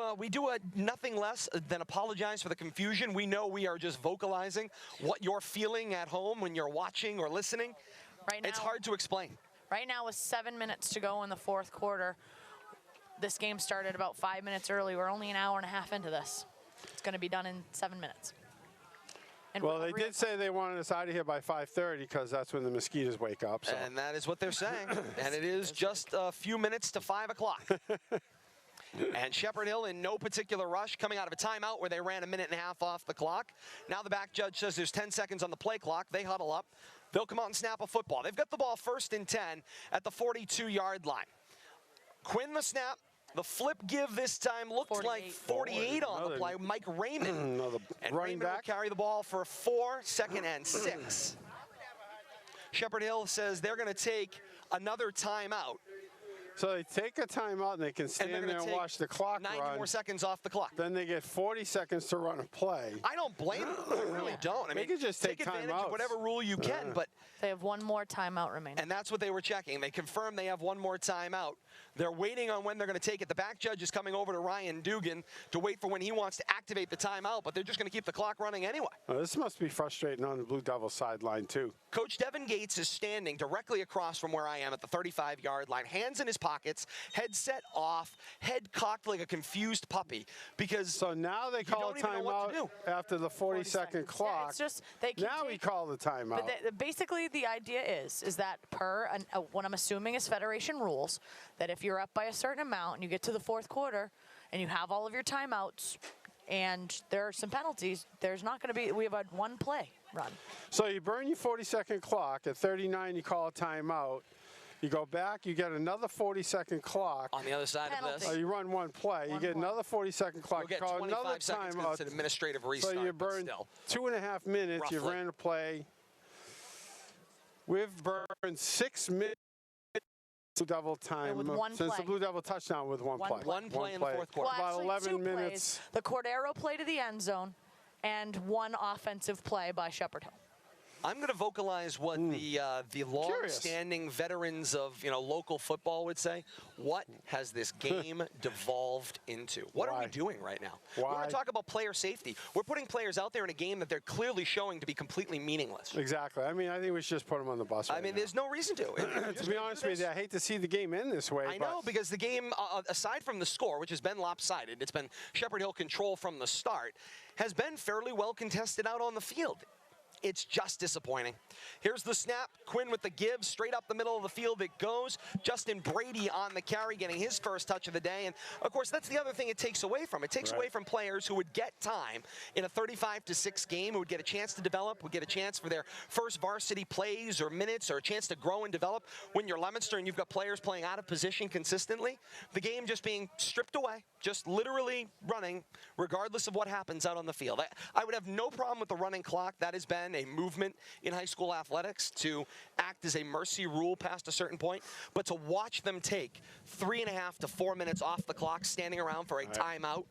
nothing less than apologize for the confusion. We know we are just vocalizing what you're feeling at home when you're watching or listening. Right now, it's hard to explain. Right now, with 7 minutes to go in the 4th quarter, this game started about 5 minutes early. We're only an hour and a half into this. It's going to be done in 7 minutes. And well, they did say they wanted us out of here by 5:30 because that's when the mosquitoes wake up. So. And that is what they're saying. And it is just a few minutes to 5 o'clock. And Shepard Hill in no particular rush, coming out of a timeout where they ran a minute and a half off the clock. Now the back judge says there's 10 seconds on the play clock. They huddle up. They'll come out and snap a football. They've got the ball 1st and 10 at the 42-yard line. Quinn the snap. The flip give this time looked like 48 on the play. Mike Raymond. And running Raymond back will carry the ball for 4, 2nd and 6. Shepard Hill says they're going to take another timeout. So they take a timeout and they can stand there and watch the clock 90 run. more seconds off the clock. Then they get 40 seconds to run a play. I don't blame them. I really don't. I mean, they could just take advantage timeouts. of whatever rule you can, but they have one more timeout remaining. And that's what they were checking. They confirmed they have one more timeout. They're waiting on when they're going to take it. The back judge is coming over to Ryan Dugan to wait for when he wants to activate the timeout, but they're just going to keep the clock running anyway. Well, this must be frustrating on the Blue Devils sideline, too. Coach Devin Gates is standing directly across from where I am at the 35-yard line, hands in his pockets, headset off, head cocked like a confused puppy. Because so now they call a timeout after the 40-second clock. Yeah, it's just, they now we call the timeout. But basically, the idea is that per what I'm assuming is Federation rules, that if you're up by a certain amount and you get to the 4th quarter and you have all of your timeouts and there are some penalties, there's not going to be, we have a one play run. So you burn your 40-second clock. At 39, you call a timeout. You go back, you get another 40-second clock. On the other side Penalty. of this, You run one play, you get another 40-second clock. you'll get call 25 another seconds time 'cause it's an administrative restart. So you but burn still. 2.5 minutes. You Roughly. ran a play. We've burned 6 minutes double time with one since the play. Blue Devil touchdown with one play. One play in the fourth quarter. Well, About actually, 11 2 minutes. plays. The Cordero play to the end zone and one offensive play by Shepard Hill. I'm going to vocalize what the long-standing veterans of local football would say. What has this game devolved into? What are we doing right now? We're going to talk about player safety. We're putting players out there in a game that they're clearly showing to be completely meaningless. Exactly. I mean, I think we should just put them on the bus. I mean, there's no reason to. To be honest with you, I hate to see the game end this way. I know, because the game, aside from the score, which has been lopsided, it's been Shepard Hill control from the start, has been fairly well contested out on the field. It's just disappointing. Here's the snap. Quinn with the give. Straight up the middle of the field it goes. Justin Brady on the carry, getting his first touch of the day. And, of course, that's the other thing it takes away from. It takes away from players who would get time in a 35-6 game, who would get a chance to develop, would get a chance for their first varsity plays or minutes or a chance to grow and develop. When you're Leominster and you've got players playing out of position consistently, the game just being stripped away, just literally running, regardless of what happens out on the field. I would have no problem with the running clock. That has been a movement in high school athletics to act as a mercy rule past a certain point, but to watch them take 3.5 to 4 minutes off the clock standing around for a timeout.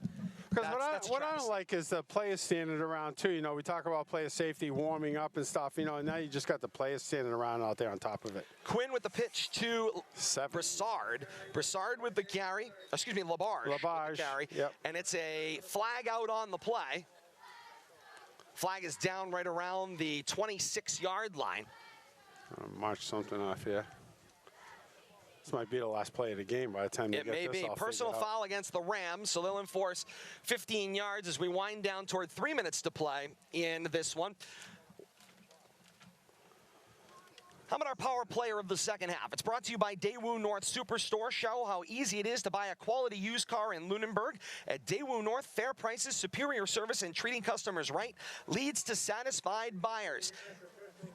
Because what I don't like is the players standing around too. You know, we talk about player safety, warming up and stuff. You know, and now you just got the players standing around out there on top of it. Quinn with the pitch to Broussard. Broussard with the carry. Excuse me, Labarge. With the carry. Yep. And it's a flag out on the play. Flag is down right around the 26-yard line. March something off here. This might be the last play of the game by the time they get this all figured out. It may be. Personal foul against the Rams, so they'll enforce 15 yards as we wind down toward 3 minutes to play in this one. How about our power player of the second half? It's brought to you by Daewoo North Superstore. Show how easy it is to buy a quality used car in Lunenburg. At Daewoo North, fair prices, superior service, and treating customers right leads to satisfied buyers.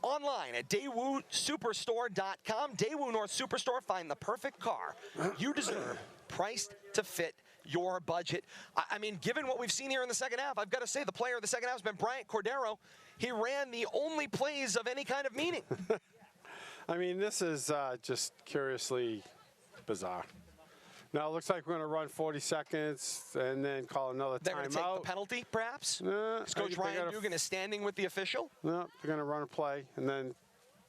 Online at DaewooSuperstore.com. Daewoo North Superstore, find the perfect car you deserve, priced to fit your budget. I mean, given what we've seen here in the second half, I've got to say the player of the second half has been Bryant Cordero. He ran the only plays of any kind of meaning. I mean, this is just curiously bizarre. Now, it looks like we're going to run 40 seconds and then call another timeout. They're going to take the penalty, perhaps? Is Coach Ryan Dugan is standing with the official? No, they're going to run a play and then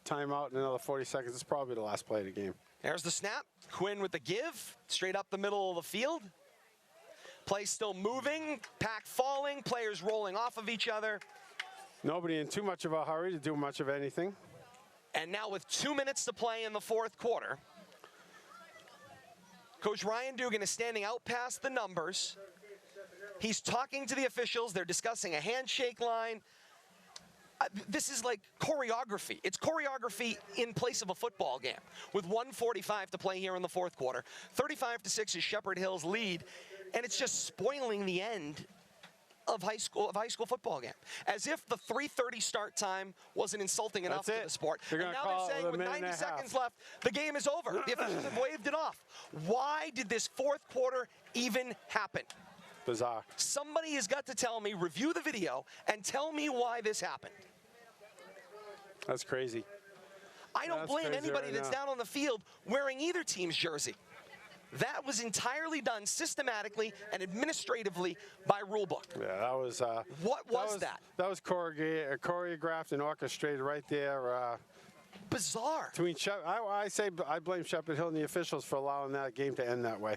timeout in another 40 seconds. It's probably the last play of the game. There's the snap. Quinn with the give. Straight up the middle of the field. Play still moving. Pack falling. Players rolling off of each other. Nobody in too much of a hurry to do much of anything. And now with 2 minutes to play in the fourth quarter, Coach Ryan Dugan is standing out past the numbers. He's talking to the officials. They're discussing a handshake line. This is like choreography. It's choreography in place of a football game with 1:45 to play here in the fourth quarter. 35-6 is Shepard Hill's lead, and it's just spoiling the end of high school football game. As if the 3:30 start time wasn't insulting enough to the sport. And now they're saying with 90 seconds left, the game is over. The officials have waved it off. Why did this fourth quarter even happen? Bizarre. Somebody has got to tell me, review the video, and tell me why this happened. That's crazy. I don't blame anybody that's down on the field wearing either team's jersey. That was entirely done systematically and administratively by rulebook. Yeah, that was. What was that? That was choreographed and orchestrated right there. Bizarre. I say I blame Shepard Hill and the officials for allowing that game to end that way.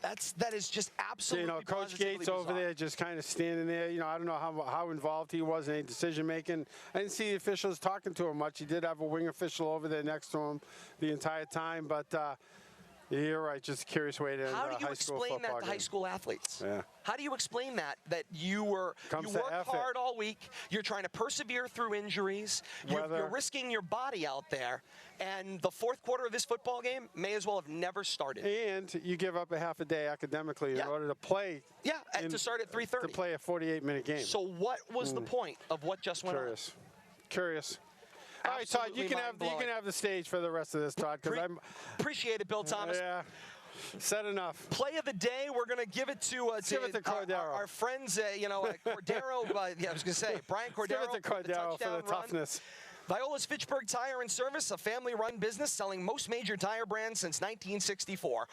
That is just absolutely. Coach Gates over there just kind of standing there. I don't know how involved he was in any decision making. I didn't see the officials talking to him much. He did have a wing official over there next to him the entire time, but. You're right. Just a curious way to end How do you high school explain that football to game. high school athletes? Yeah. How do you explain that you worked hard all week, you're trying to persevere through injuries, you're risking your body out there, and the fourth quarter of this football game may as well have never started. And you give up a half a day academically in order to play. Yeah, to start at 3:30. To play a 48-minute game. So what was the point of what just went on? Curious. All right, Todd, you Absolutely can have the stage for the rest of this, Todd, because I'm Appreciate it, Bill Thomas. yeah. Said enough. Play of the day, we're going to give it to Cordero. our friends, Cordero. Yeah, I was going to say, Brian Cordero. Give it to Cordero for the touchdown toughness. Viola's Fitchburg Tire and Service, a family-run business selling most major tire brands since 1964.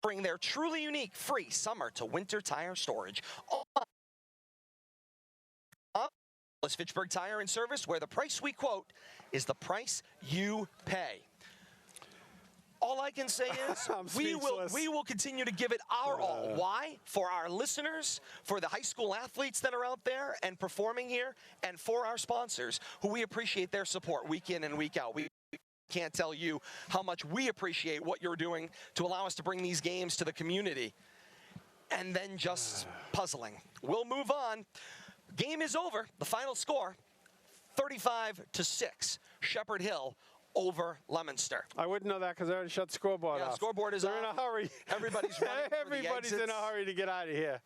Bring their truly unique free summer to winter tire storage. Viola's Fitchburg Tire and Service, where the price we quote is the price you pay. All I can say is we will continue to give it our all. Why? For our listeners, for the high school athletes that are out there and performing here, and for our sponsors, who we appreciate their support week in and week out. We can't tell you how much we appreciate what you're doing to allow us to bring these games to the community. And then just puzzling. We'll move on. Game is over. The final score, 35-6. Shepard Hill over Leominster. I wouldn't know that because I already shut the scoreboard off. Scoreboard is They're off. in a hurry. Everybody's running for the Everybody's in a exits. hurry to get out of here.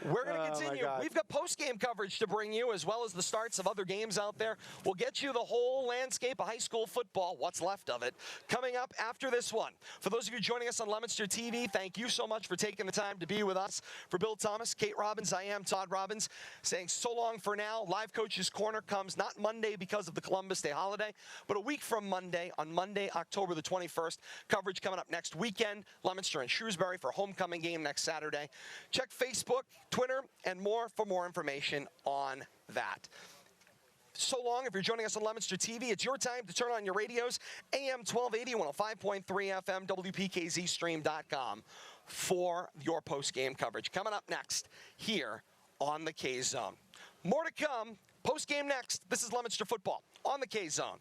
We're going to Oh, my continue. God. We've got post-game coverage to bring you, as well as the starts of other games out there. We'll get you the whole landscape of high school football, what's left of it, coming up after this one. For those of you joining us on Leominster TV, thank you so much for taking the time to be with us. For Bill Thomas, Kate Robbins, I am Todd Robbins, saying so long for now. Live Coach's Corner comes not Monday because of the Columbus Day holiday, but a week from Monday, on Monday, October the 21st. Coverage coming up next weekend. Leominster and Shrewsbury for homecoming game next Saturday. Check Facebook, Twitter, and more for more information on that. So long. If you're joining us on Leominster TV, it's your time to turn on your radios. AM 1280, 105.3 FM, WPKZstream.com for your post-game coverage. Coming up next here on the K-Zone. More to come. Post-game next. This is Leominster football on the K-Zone.